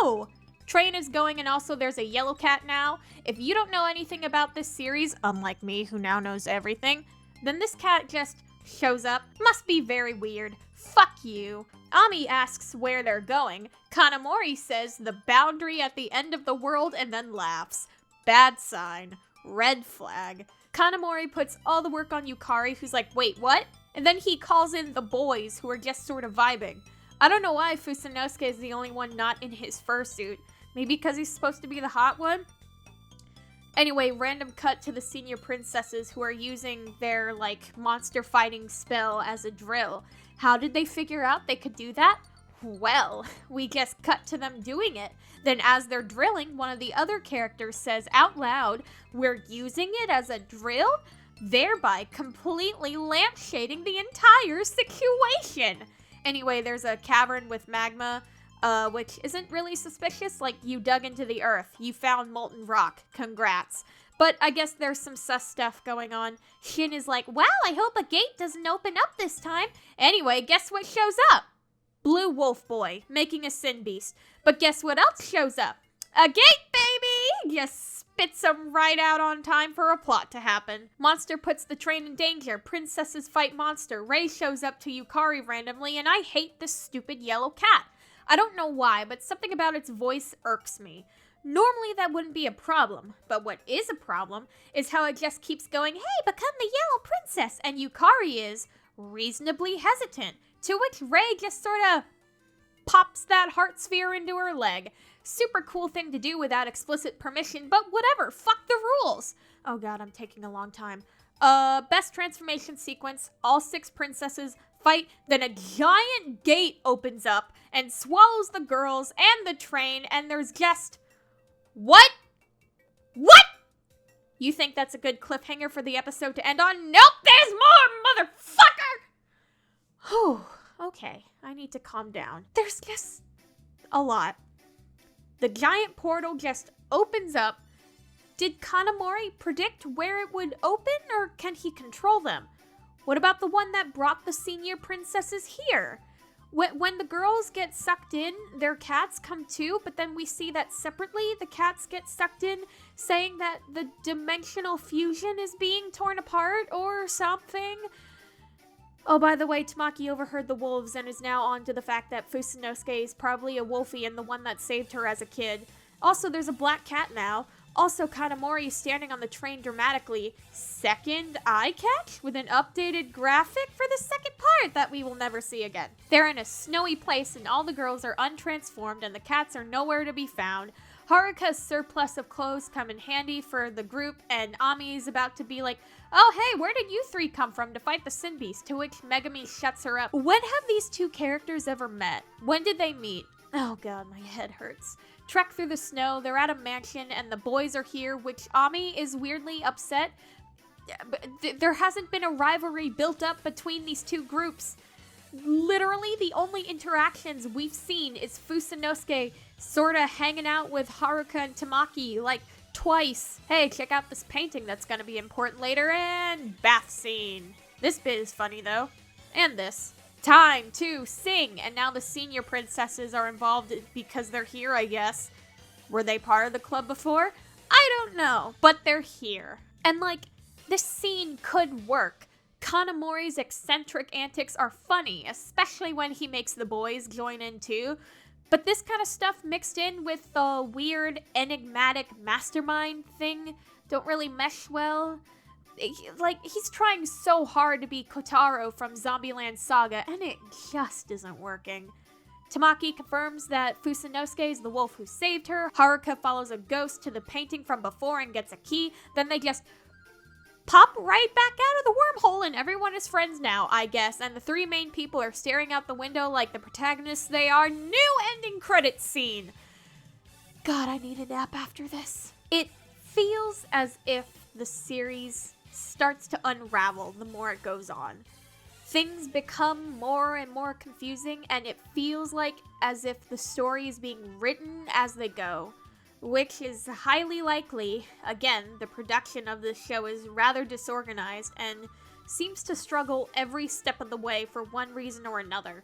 No! Train is going, and also there's a yellow cat now. If you don't know anything about this series, unlike me who now knows everything, then this cat just shows up. Must be very weird. Fuck you. Ami asks where they're going. Kanamori says the boundary at the end of the world and then laughs. Bad sign. Red flag. Kanamori puts all the work on Yukari, who's like, wait, what? And then he calls in the boys, who are just sort of vibing. I don't know why Fusanosuke is the only one not in his fursuit. Maybe because he's supposed to be the hot one? Anyway, random cut to the senior princesses who are using their, monster fighting spell as a drill. How did they figure out they could do that? Well, we just cut to them doing it. Then as they're drilling, one of the other characters says out loud, we're using it as a drill, thereby completely lampshading the entire situation. Anyway, there's a cavern with magma, which isn't really suspicious. Like, you dug into the earth. You found molten rock. Congrats. But I guess there's some sus stuff going on. Shin is like, wow, I hope a gate doesn't open up this time. Anyway, guess what shows up? Blue Wolf Boy, making a Sin Beast. But guess what else shows up? A gate, baby! Just spits them right out on time for a plot to happen. Monster puts the train in danger. Princesses fight monster. Ray shows up to Yukari randomly, and I hate this stupid yellow cat. I don't know why, but something about its voice irks me. Normally that wouldn't be a problem, but what is a problem is how it just keeps going, hey, become the yellow princess, and Yukari is reasonably hesitant. To which Ray just sort of pops that heart sphere into her leg. Super cool thing to do without explicit permission, but whatever, fuck the rules. Oh god, I'm taking a long time. Best transformation sequence, all 6 princesses fight, then a giant gate opens up and swallows the girls and the train, and there's just... What? What? You think that's a good cliffhanger for the episode to end on? Nope, there's more, motherfucker! Whew, okay, I need to calm down. There's just a lot. The giant portal just opens up. Did Kanamori predict where it would open, or can he control them? What about the one that brought the senior princesses here? When the girls get sucked in, their cats come too, but then we see that separately the cats get sucked in, saying that the dimensional fusion is being torn apart or something. Oh, by the way, Tamaki overheard the wolves and is now on to the fact that Fusanosuke is probably a wolfie and the one that saved her as a kid. Also, there's a black cat now. Also, Kanamori is standing on the train dramatically. Second eye catch with an updated graphic for the second part that we will never see again. They're in a snowy place and all the girls are untransformed and the cats are nowhere to be found. Haruka's surplus of clothes come in handy for the group, and Ami is about to be like, oh hey, where did you three come from to fight the Sin Beast? To which Megami shuts her up. When have these two characters ever met? When did they meet? Oh god, my head hurts. Trek through the snow, they're at a mansion, and the boys are here, which Ami is weirdly upset. There hasn't been a rivalry built up between these two groups. Literally, the only interactions we've seen is Fusanosuke sorta hanging out with Haruka and Tamaki, like, twice. Hey, check out this painting that's gonna be important later, and bath scene. This bit is funny, though. And this. Time to sing, and now the senior princesses are involved because they're here, I guess. Were they part of the club before? I don't know, but they're here. And like, this scene could work. Kanamori's eccentric antics are funny, especially when he makes the boys join in too. But this kind of stuff mixed in with the weird, enigmatic mastermind thing don't really mesh well. Like, he's trying so hard to be Kotaro from Zombieland Saga, and it just isn't working. Tamaki confirms that Fusanosuke is the wolf who saved her. Haruka follows a ghost to the painting from before and gets a key. Then they just pop right back out of the wormhole and everyone is friends now, I guess. And the three main people are staring out the window like the protagonists they are. New ending credits scene. God, I need a nap after this. It feels as if the series starts to unravel the more it goes on. Things become more and more confusing, and it feels like as if the story is being written as they go, which is highly likely. Again, the production of this show is rather disorganized and seems to struggle every step of the way for one reason or another.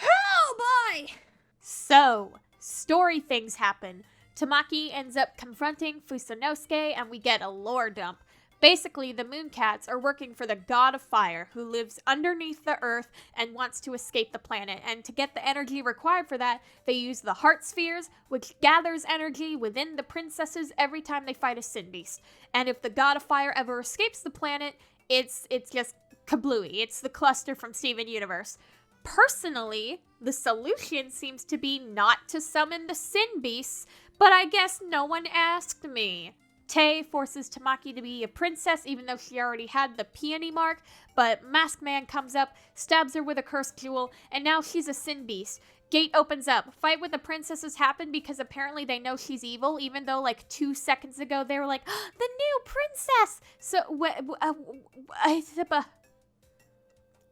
Oh boy! So, story things happen. Tamaki ends up confronting Fusanosuke, and we get a lore dump. Basically, the Mooncats are working for the god of fire, who lives underneath the earth and wants to escape the planet. And to get the energy required for that, they use the heart spheres, which gathers energy within the princesses every time they fight a Sin Beast. And if the god of fire ever escapes the planet, it's just kablooey. It's the cluster from Steven Universe. Personally, the solution seems to be not to summon the Sin Beasts, but I guess no one asked me. Tay forces Tamaki to be a princess even though she already had the peony mark, but Masked Man comes up, stabs her with a cursed jewel, and now she's a Sin Beast. Gate opens up. Fight with the princesses happened because apparently they know she's evil, even though like 2 seconds ago they were like, oh, the new princess! So,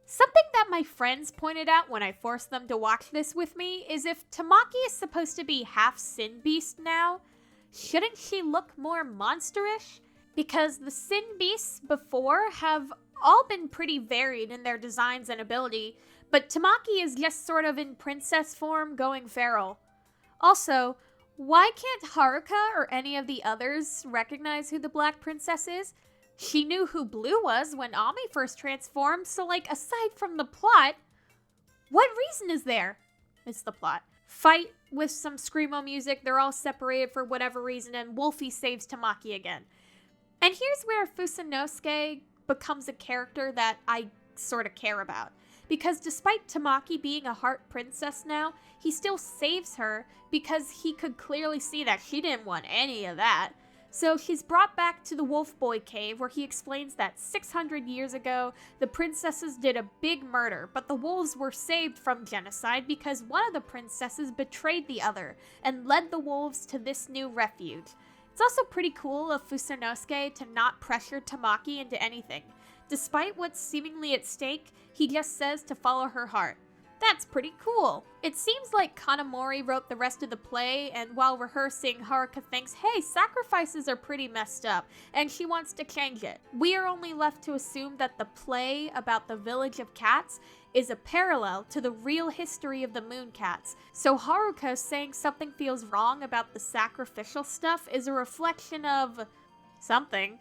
something that my friends pointed out when I forced them to watch this with me is if Tamaki is supposed to be half Sin Beast now, shouldn't she look more monsterish? Because the Sin Beasts before have all been pretty varied in their designs and ability, but Tamaki is just sort of in princess form going feral. Also, why can't Haruka or any of the others recognize who the Black Princess is? She knew who Blue was when Ami first transformed, so like aside from the plot, what reason is there? It's the plot. Fight with some screamo music, they're all separated for whatever reason, and Wolfie saves Tamaki again. And here's where Fusanosuke becomes a character that I sort of care about. Because despite Tamaki being a heart princess now, he still saves her because he could clearly see that she didn't want any of that. So she's brought back to the Wolf Boy cave where he explains that 600 years ago, the princesses did a big murder, but the wolves were saved from genocide because one of the princesses betrayed the other and led the wolves to this new refuge. It's also pretty cool of Fusanosuke to not pressure Tamaki into anything. Despite what's seemingly at stake, he just says to follow her heart. That's pretty cool. It seems like Kanamori wrote the rest of the play, and while rehearsing, Haruka thinks, hey, sacrifices are pretty messed up, and she wants to change it. We are only left to assume that the play about the village of cats is a parallel to the real history of the Mooncats. So Haruka saying something feels wrong about the sacrificial stuff is a reflection of something.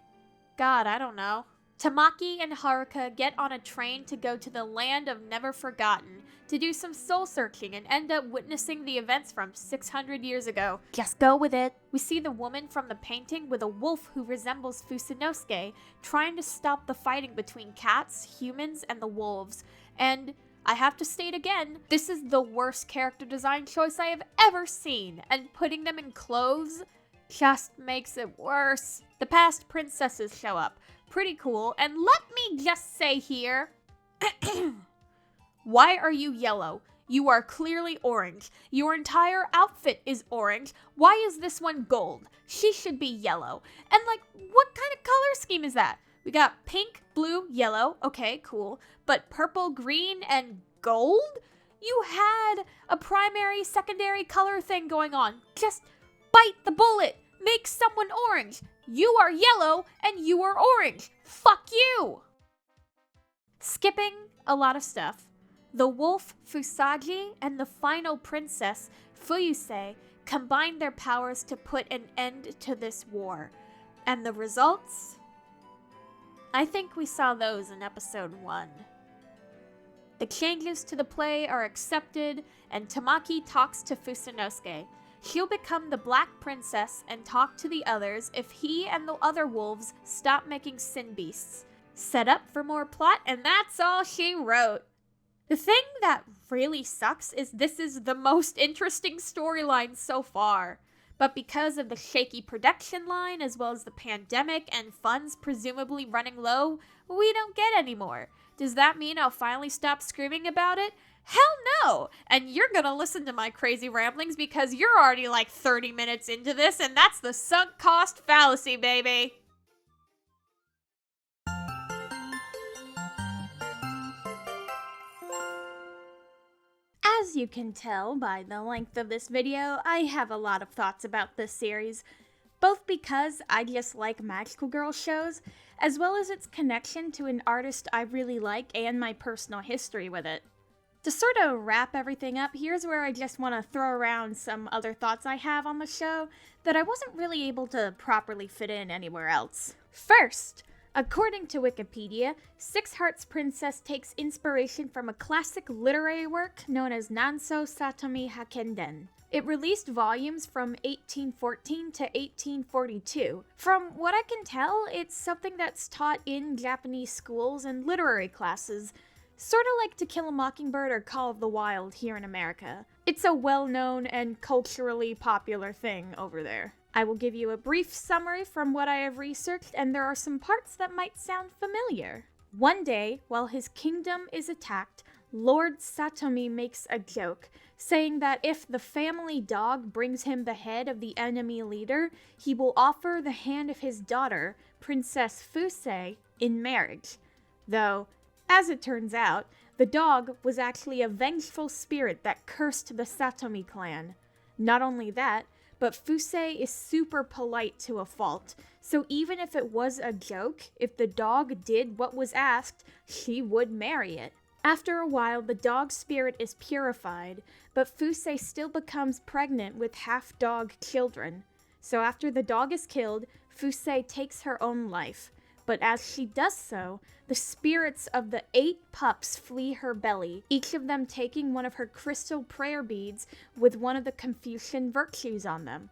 God, I don't know. Tamaki and Haruka get on a train to go to the land of Never Forgotten to do some soul searching and end up witnessing the events from 600 years ago. Just go with it. We see the woman from the painting with a wolf who resembles Fusanosuke trying to stop the fighting between cats, humans, and the wolves. And I have to state again, this is the worst character design choice I have ever seen, and putting them in clothes just makes it worse. The past princesses show up. Pretty cool. And let me just say here, why are you yellow? You are clearly orange. Your entire outfit is orange. Why is this one gold? She should be yellow. And like, what kind of color scheme is that? We got pink, blue, yellow. Okay, cool. But purple, green, and gold? You had a primary, secondary color thing going on. Just bite the bullet. Make someone orange. You are yellow and you are orange. Fuck you! Skipping a lot of stuff. The wolf Fusagi and the final princess Fuyuse combined their powers to put an end to this war. And the results? I think we saw those in episode 1. The changes to the play are accepted, and Tamaki talks to Fusanosuke. She'll become the Black Princess and talk to the others if he and the other wolves stop making sin beasts. Set up for more plot, and that's all she wrote. The thing that really sucks is this is the most interesting storyline so far. But because of the shaky production line, as well as the pandemic and funds presumably running low, we don't get any more. Does that mean I'll finally stop screaming about it? Hell no! And you're gonna listen to my crazy ramblings because you're already like 30 minutes into this, and that's the sunk cost fallacy, baby! As you can tell by the length of this video, I have a lot of thoughts about this series, both because I just like magical girl shows, as well as its connection to an artist I really like and my personal history with it. To sort of wrap everything up, here's where I just want to throw around some other thoughts I have on the show that I wasn't really able to properly fit in anywhere else. First, according to Wikipedia, Six Hearts Princess takes inspiration from a classic literary work known as Nanso Satomi Hakenden. It released volumes from 1814 to 1842. From what I can tell, it's something that's taught in Japanese schools and literary classes, sort of like To Kill a Mockingbird or Call of the Wild here in America. It's a well-known and culturally popular thing over there. I will give you a brief summary from what I have researched, and there are some parts that might sound familiar. One day, while his kingdom is attacked, Lord Satomi makes a joke, saying that if the family dog brings him the head of the enemy leader, he will offer the hand of his daughter, Princess Fuse, in marriage. Though, as it turns out, the dog was actually a vengeful spirit that cursed the Satomi clan. Not only that, but Fuse is super polite to a fault, so even if it was a joke, if the dog did what was asked, she would marry it. After a while, the dog's spirit is purified, but Fuse still becomes pregnant with half-dog children. So after the dog is killed, Fuse takes her own life. But as she does so, the spirits of the 8 pups flee her belly, each of them taking one of her crystal prayer beads with one of the Confucian virtues on them.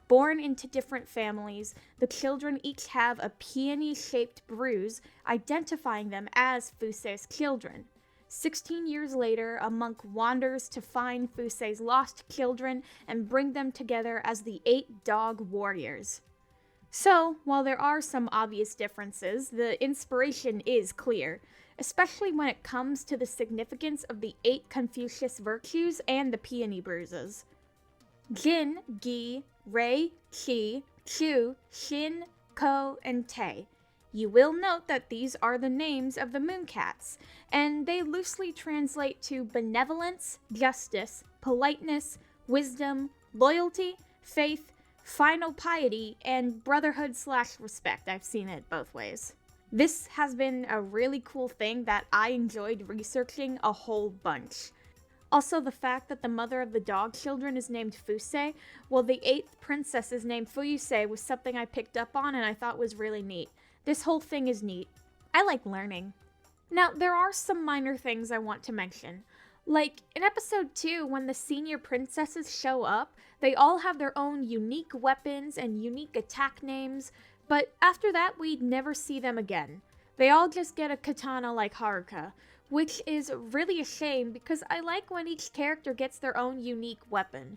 Born into different families, the children each have a peony-shaped bruise, identifying them as Fuse's children. 16 years later, a monk wanders to find Fuse's lost children and bring them together as the 8 dog warriors. So, while there are some obvious differences, the inspiration is clear, especially when it comes to the significance of the 8 Confucius virtues and the peony bruises. Jin, Gi, Rei, Qi, Chu, Xin, Ko, and Te. You will note that these are the names of the Mooncats, and they loosely translate to benevolence, justice, politeness, wisdom, loyalty, faith, final piety, and brotherhood/respect. I've seen it both ways. This has been a really cool thing that I enjoyed researching a whole bunch. Also, the fact that the mother of the dog children is named Fusei, while the 8th princess is named Fuyusei, was something I picked up on and I thought was really neat. This whole thing is neat. I like learning. Now, there are some minor things I want to mention. Like, in episode 2, when the senior princesses show up, they all have their own unique weapons and unique attack names, but after that, we never see them again. They all just get a katana like Haruka, which is really a shame because I like when each character gets their own unique weapon.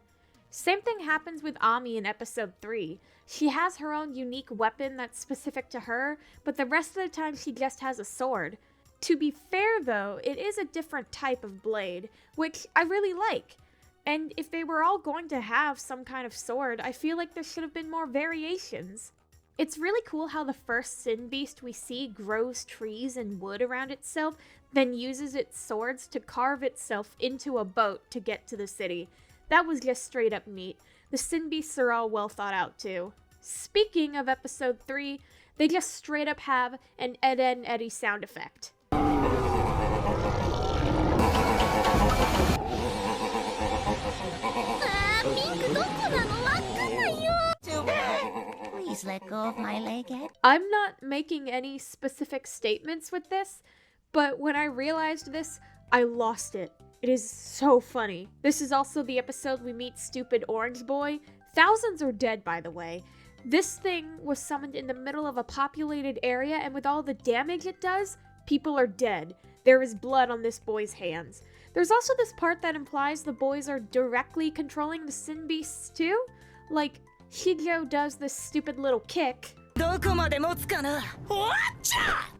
Same thing happens with Ami in episode 3. She has her own unique weapon that's specific to her, but the rest of the time she just has a sword. To be fair though, it is a different type of blade, which I really like. And if they were all going to have some kind of sword, I feel like there should have been more variations. It's really cool how the first Sin Beast we see grows trees and wood around itself, then uses its swords to carve itself into a boat to get to the city. That was just straight up neat. The Sin Beasts are all well thought out too. Speaking of episode 3, they just straight up have an Ed, Ed and Eddie sound effect. Please let go of my leg, Ed. I'm not making any specific statements with this, but when I realized this, I lost it. It is so funny. This is also the episode we meet Stupid Orange Boy. Thousands are dead, by the way. This thing was summoned in the middle of a populated area, and with all the damage it does, people are dead. There is blood on this boy's hands. There's also this part that implies the boys are directly controlling the Sin Beasts too. Like, Shijo does this stupid little kick,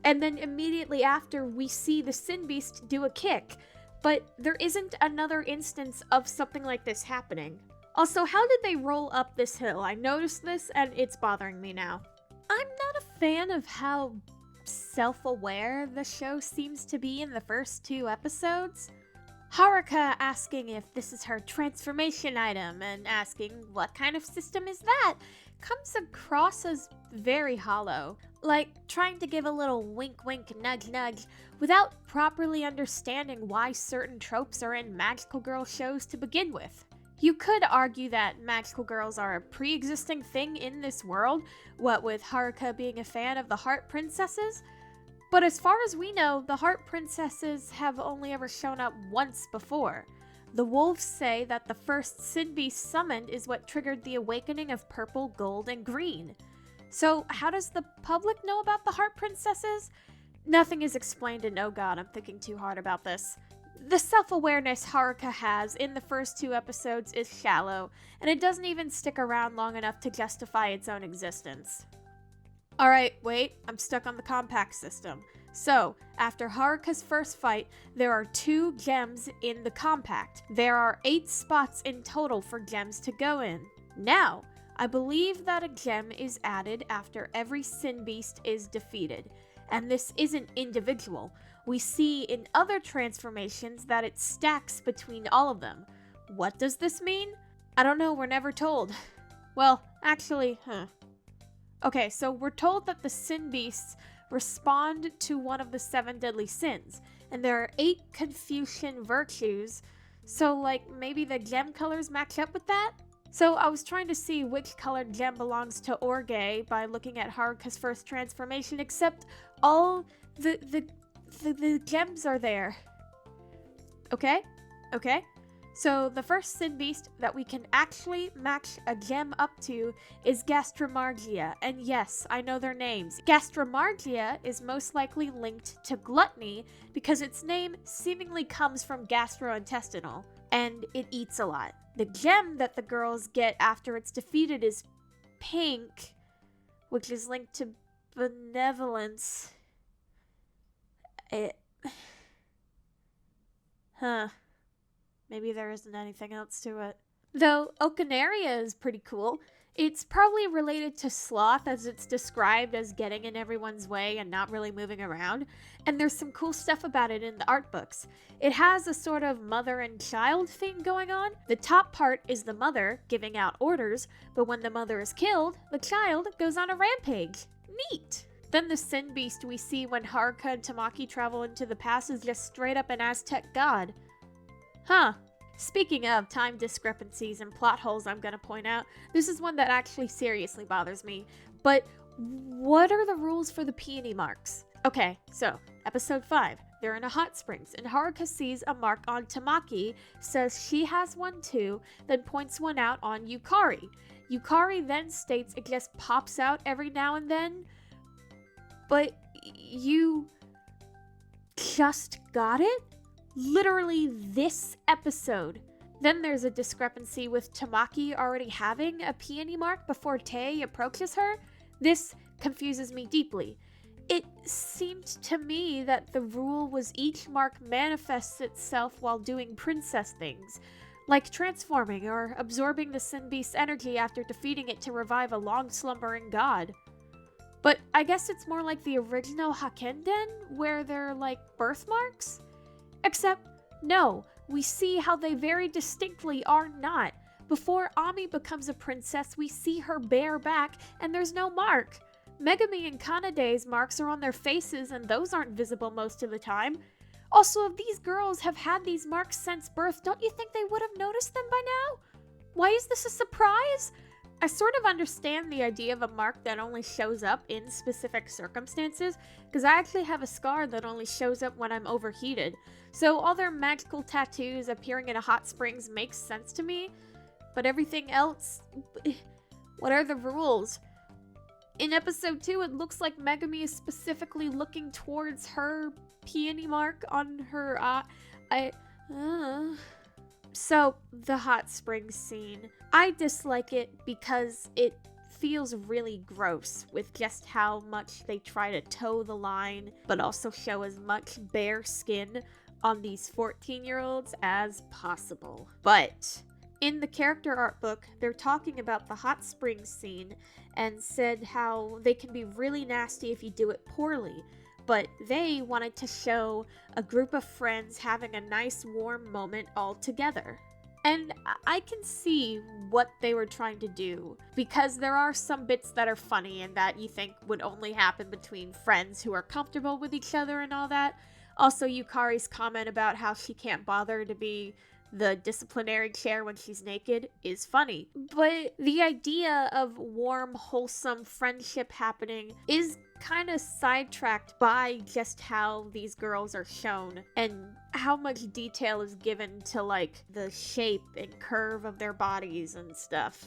and then immediately after we see the Sin Beast do a kick. But there isn't another instance of something like this happening. Also, how did they roll up this hill? I noticed this and it's bothering me now. I'm not a fan of how self-aware the show seems to be in the first 2 episodes. Haruka asking if this is her transformation item and asking what kind of system is that comes across as very hollow. Like trying to give a little wink wink nudge nudge without properly understanding why certain tropes are in magical girl shows to begin with. You could argue that magical girls are a pre-existing thing in this world, what with Haruka being a fan of the Heart Princesses, but as far as we know, the Heart Princesses have only ever shown up once before. The wolves say that the first Sin Beast summoned is what triggered the awakening of purple, gold, and green. So how does the public know about the Heart Princesses? Nothing is explained, and oh god, I'm thinking too hard about this. The self-awareness Haruka has in the first 2 episodes is shallow, and it doesn't even stick around long enough to justify its own existence. Alright, wait, I'm stuck on the compact system. So, after Haruka's first fight, there are 2 gems in the compact. There are 8 spots in total for gems to go in. Now, I believe that a gem is added after every Sin Beast is defeated, and this isn't individual. We see in other transformations that it stacks between all of them. What does this mean? I don't know, we're never told. Well, actually, Okay, so we're told that the Sin Beasts respond to one of the 7 deadly sins, and there are 8 Confucian virtues, so like maybe the gem colors match up with that? So I was trying to see which colored gem belongs to Orge by looking at Haruka's first transformation, except all the gems are there. Okay? So the first Sin Beast that we can actually match a gem up to is Gastromargia, and yes, I know their names. Gastromargia is most likely linked to gluttony because its name seemingly comes from gastrointestinal, and it eats a lot. The gem that the girls get after it's defeated is pink, which is linked to benevolence. Maybe there isn't anything else to it. Though Okanaria is pretty cool. It's probably related to sloth, as it's described as getting in everyone's way and not really moving around, and there's some cool stuff about it in the art books. It has a sort of mother and child thing going on. The top part is the mother giving out orders, but when the mother is killed, the child goes on a rampage. Neat! Then the Sin Beast we see when Haruka and Tamaki travel into the past is just straight up an Aztec god. Huh. Speaking of time discrepancies and plot holes I'm gonna point out, this is one that actually seriously bothers me. But what are the rules for the peony marks? Okay, so, episode 5. They're in a hot springs, and Haruka sees a mark on Tamaki, says she has one too, then points one out on Yukari. Yukari then states it just pops out every now and then. But you just got it? Literally this episode. Then there's a discrepancy with Tamaki already having a peony mark before Tei approaches her. This confuses me deeply. It seemed to me that the rule was each mark manifests itself while doing princess things, like transforming or absorbing the Sin Beast's energy after defeating it to revive a long-slumbering god. But I guess it's more like the original Hakenden, where they're like birthmarks? Except, no, we see how they very distinctly are not. Before Ami becomes a princess, we see her bare back, and there's no mark. Megami and Kanade's marks are on their faces, and those aren't visible most of the time. Also, if these girls have had these marks since birth, don't you think they would have noticed them by now? Why is this a surprise? I sort of understand the idea of a mark that only shows up in specific circumstances, because I actually have a scar that only shows up when I'm overheated. So all their magical tattoos appearing in a hot springs makes sense to me, but everything else, what are the rules? In episode 2, it looks like Megami is specifically looking towards her peony mark on her eye. So, the hot springs scene. I dislike it because it feels really gross with just how much they try to toe the line, but also show as much bare skin on these 14-year-olds as possible. But in the character art book, they're talking about the hot springs scene and said how they can be really nasty if you do it poorly. But they wanted to show a group of friends having a nice warm moment all together. And I can see what they were trying to do, because there are some bits that are funny and that you think would only happen between friends who are comfortable with each other and all that. Also, Yukari's comment about how she can't bother to be the disciplinary chair when she's naked is funny. But the idea of warm, wholesome friendship happening is kind of sidetracked by just how these girls are shown and how much detail is given to like the shape and curve of their bodies and stuff.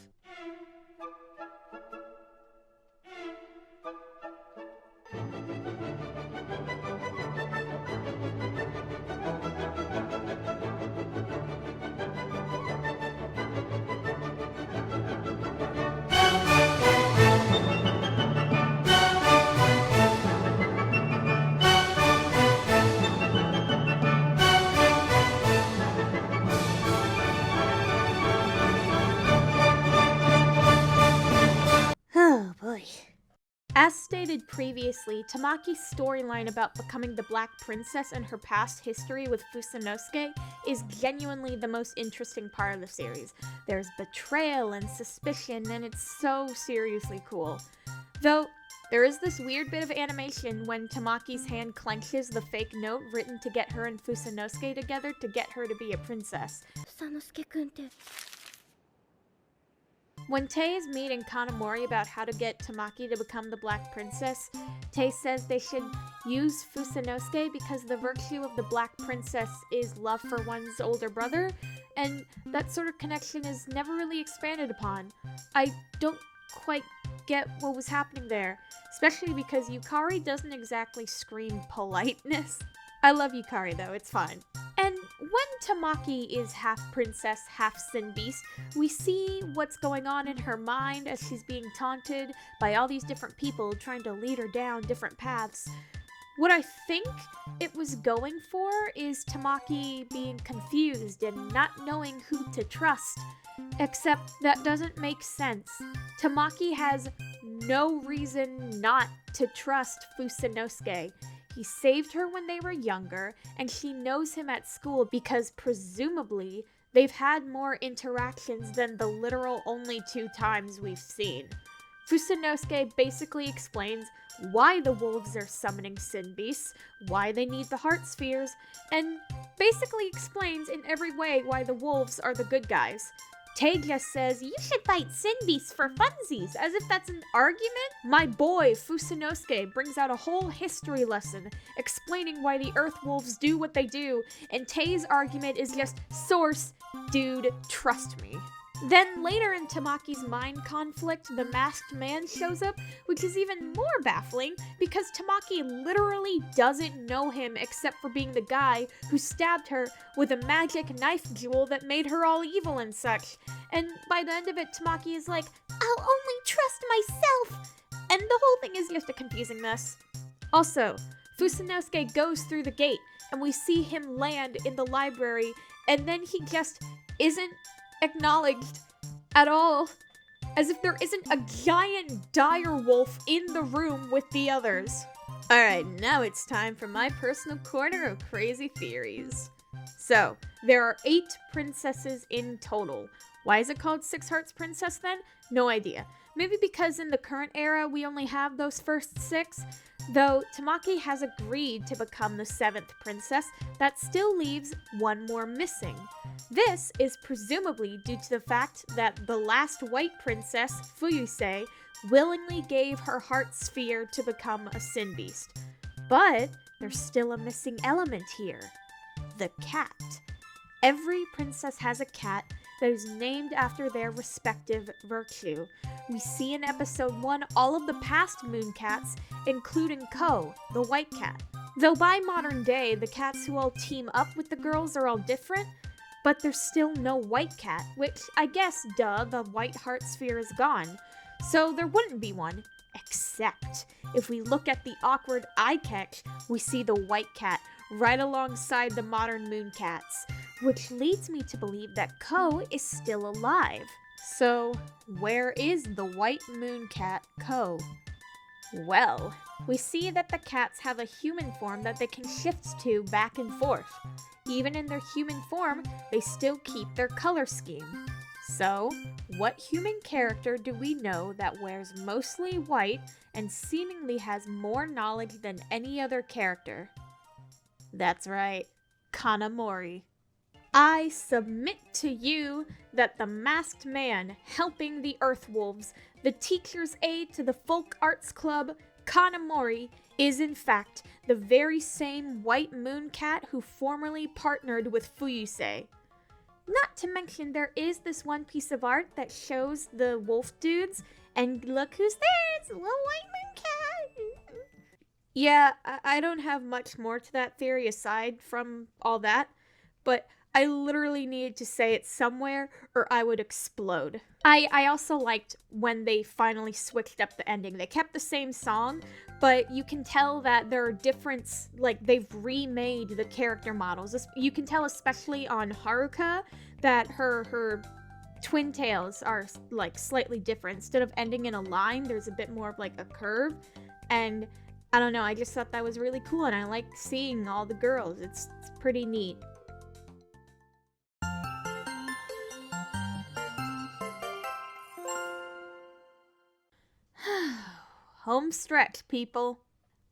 Oh boy. As stated previously, Tamaki's storyline about becoming the Black Princess and her past history with Fusanosuke is genuinely the most interesting part of the series. There's betrayal and suspicion, and it's so seriously cool. Though, there is this weird bit of animation when Tamaki's hand clenches the fake note written to get her and Fusanosuke together to get her to be a princess. Sanosuke-kunって When Tei is meeting Kanamori about how to get Tamaki to become the Black Princess, Tei says they should use Fusanosuke because the virtue of the Black Princess is love for one's older brother, and that sort of connection is never really expanded upon. I don't quite get what was happening there, especially because Yukari doesn't exactly scream politeness. I love Yukari though, it's fine. And when Tamaki is half princess, half sin beast, we see what's going on in her mind as she's being taunted by all these different people trying to lead her down different paths. What I think it was going for is Tamaki being confused and not knowing who to trust. Except that doesn't make sense. Tamaki has no reason not to trust Fusanosuke. He saved her when they were younger, and she knows him at school because presumably they've had more interactions than the literal only 2 times we've seen. Fusanosuke basically explains why the wolves are summoning sin beasts, why they need the heart spheres, and basically explains in every way why the wolves are the good guys. Tay just says, "You should fight sin beasts for funsies," as if that's an argument. My boy Fusanosuke brings out a whole history lesson explaining why the Earth Wolves do what they do, and Tay's argument is just, "Source, dude, trust me." Then later in Tamaki's mind conflict, the masked man shows up, which is even more baffling because Tamaki literally doesn't know him except for being the guy who stabbed her with a magic knife jewel that made her all evil and such. And by the end of it, Tamaki is like, "I'll only trust myself!" And the whole thing is just a confusing mess. Also, Fusanosuke goes through the gate, and we see him land in the library, and then he just isn't acknowledged at all, as if there isn't a giant dire wolf in the room with the others. Alright, now it's time for my personal corner of crazy theories. So, there are 8 princesses in total. Why is it called Six Hearts Princess then? No idea. Maybe because in the current era we only have those first 6? Though Tamaki has agreed to become the 7th princess, that still leaves one more missing. This is presumably due to the fact that the last white princess, Fuyusei, willingly gave her heart sphere to become a sin beast. But there's still a missing element here. The cat. Every princess has a cat that is named after their respective virtue. We see in episode 1 all of the past moon cats, including Ko, the white cat. Though by modern day, the cats who all team up with the girls are all different, but there's still no white cat, which I guess, duh, the white heart sphere is gone. So there wouldn't be one, except if we look at the awkward eye catch, we see the white cat right alongside the modern moon cats, which leads me to believe that Ko is still alive. So, where is the white moon cat Ko? Well, we see that the cats have a human form that they can shift to back and forth. Even in their human form, they still keep their color scheme. So, what human character do we know that wears mostly white and seemingly has more knowledge than any other character? That's right, Kanamori. I submit to you that the masked man helping the Earth Wolves, the teacher's aide to the Folk Arts Club, Kanamori, is in fact the very same white moon cat who formerly partnered with Fuyusei. Not to mention there is this one piece of art that shows the wolf dudes, and look who's there, it's a little white moon cat. Yeah, I don't have much more to that theory aside from all that, but I literally needed to say it somewhere or I would explode. I also liked when they finally switched up the ending. They kept the same song, but you can tell that there are different, like they've remade the character models. You can tell especially on Haruka that her twin tails are like slightly different. Instead of ending in a line, there's a bit more of like a curve. And I don't know, I just thought that was really cool and I like seeing all the girls. It's pretty neat. Home stretch, people.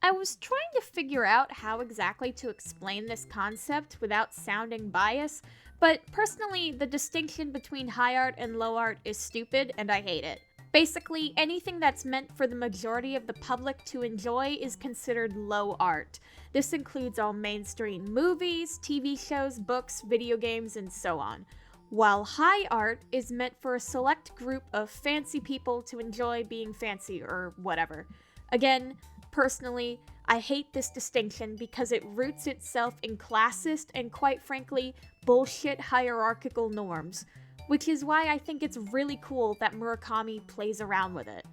I was trying to figure out how exactly to explain this concept without sounding biased, but personally, the distinction between high art and low art is stupid and I hate it. Basically, anything that's meant for the majority of the public to enjoy is considered low art. This includes all mainstream movies, TV shows, books, video games, and so on. While high art is meant for a select group of fancy people to enjoy being fancy or whatever. Again, personally, I hate this distinction because it roots itself in classist and quite frankly, bullshit hierarchical norms, which is why I think it's really cool that Murakami plays around with it.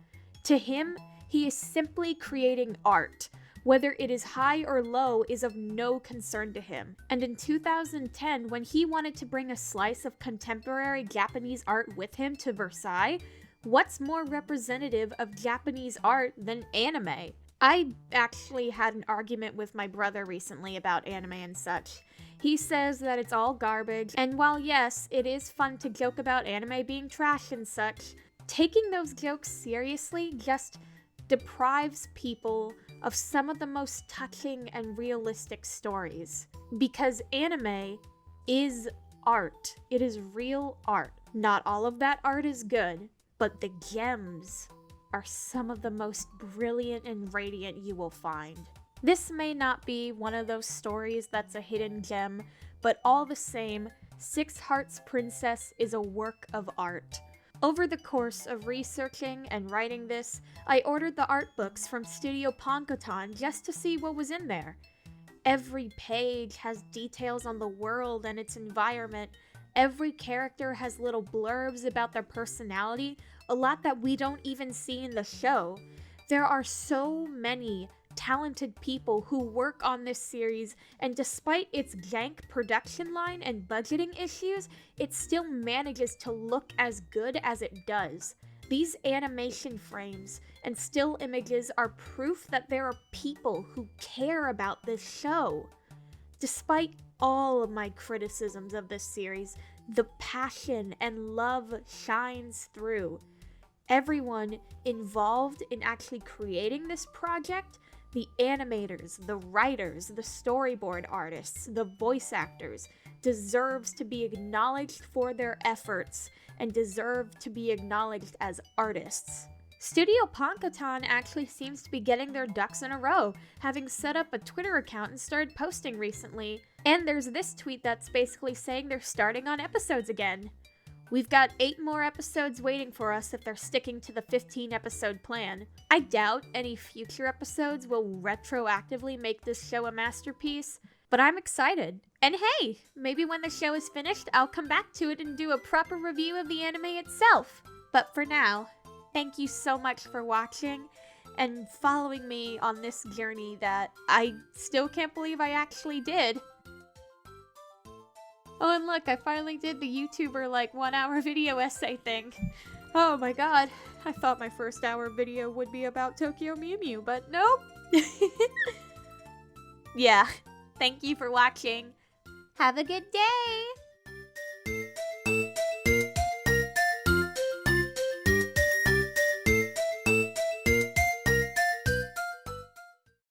To him, he is simply creating art. Whether it is high or low is of no concern to him. And in 2010, when he wanted to bring a slice of contemporary Japanese art with him to Versailles, what's more representative of Japanese art than anime? I actually had an argument with my brother recently about anime and such. He says that it's all garbage, and while yes, it is fun to joke about anime being trash and such, taking those jokes seriously just deprives people of some of the most touching and realistic stories. Because anime is art. It is real art. Not all of that art is good, but the gems are some of the most brilliant and radiant you will find. This may not be one of those stories that's a hidden gem, but all the same, Six Hearts Princess is a work of art. Over the course of researching and writing this, I ordered the art books from Studio Pankotan just to see what was in there. Every page has details on the world and its environment. Every character has little blurbs about their personality, a lot that we don't even see in the show. There are so many talented people who work on this series, and despite its jank production line and budgeting issues, it still manages to look as good as it does. These animation frames and still images are proof that there are people who care about this show. Despite all of my criticisms of this series, the passion and love shines through. Everyone involved in actually creating this project, the animators, the writers, the storyboard artists, the voice actors, deserves to be acknowledged for their efforts and deserve to be acknowledged as artists. Studio Pankotan actually seems to be getting their ducks in a row, having set up a Twitter account and started posting recently. And there's this tweet that's basically saying they're starting on episodes again. We've got 8 more episodes waiting for us if they're sticking to the 15-episode plan. I doubt any future episodes will retroactively make this show a masterpiece, but I'm excited. And hey, maybe when the show is finished, I'll come back to it and do a proper review of the anime itself. But for now, thank you so much for watching and following me on this journey that I still can't believe I actually did. Oh, and look, I finally did the YouTuber, 1 hour video essay thing. Oh my god, I thought my first hour video would be about Tokyo Mew Mew, but nope. Yeah, thank you for watching. Have a good day!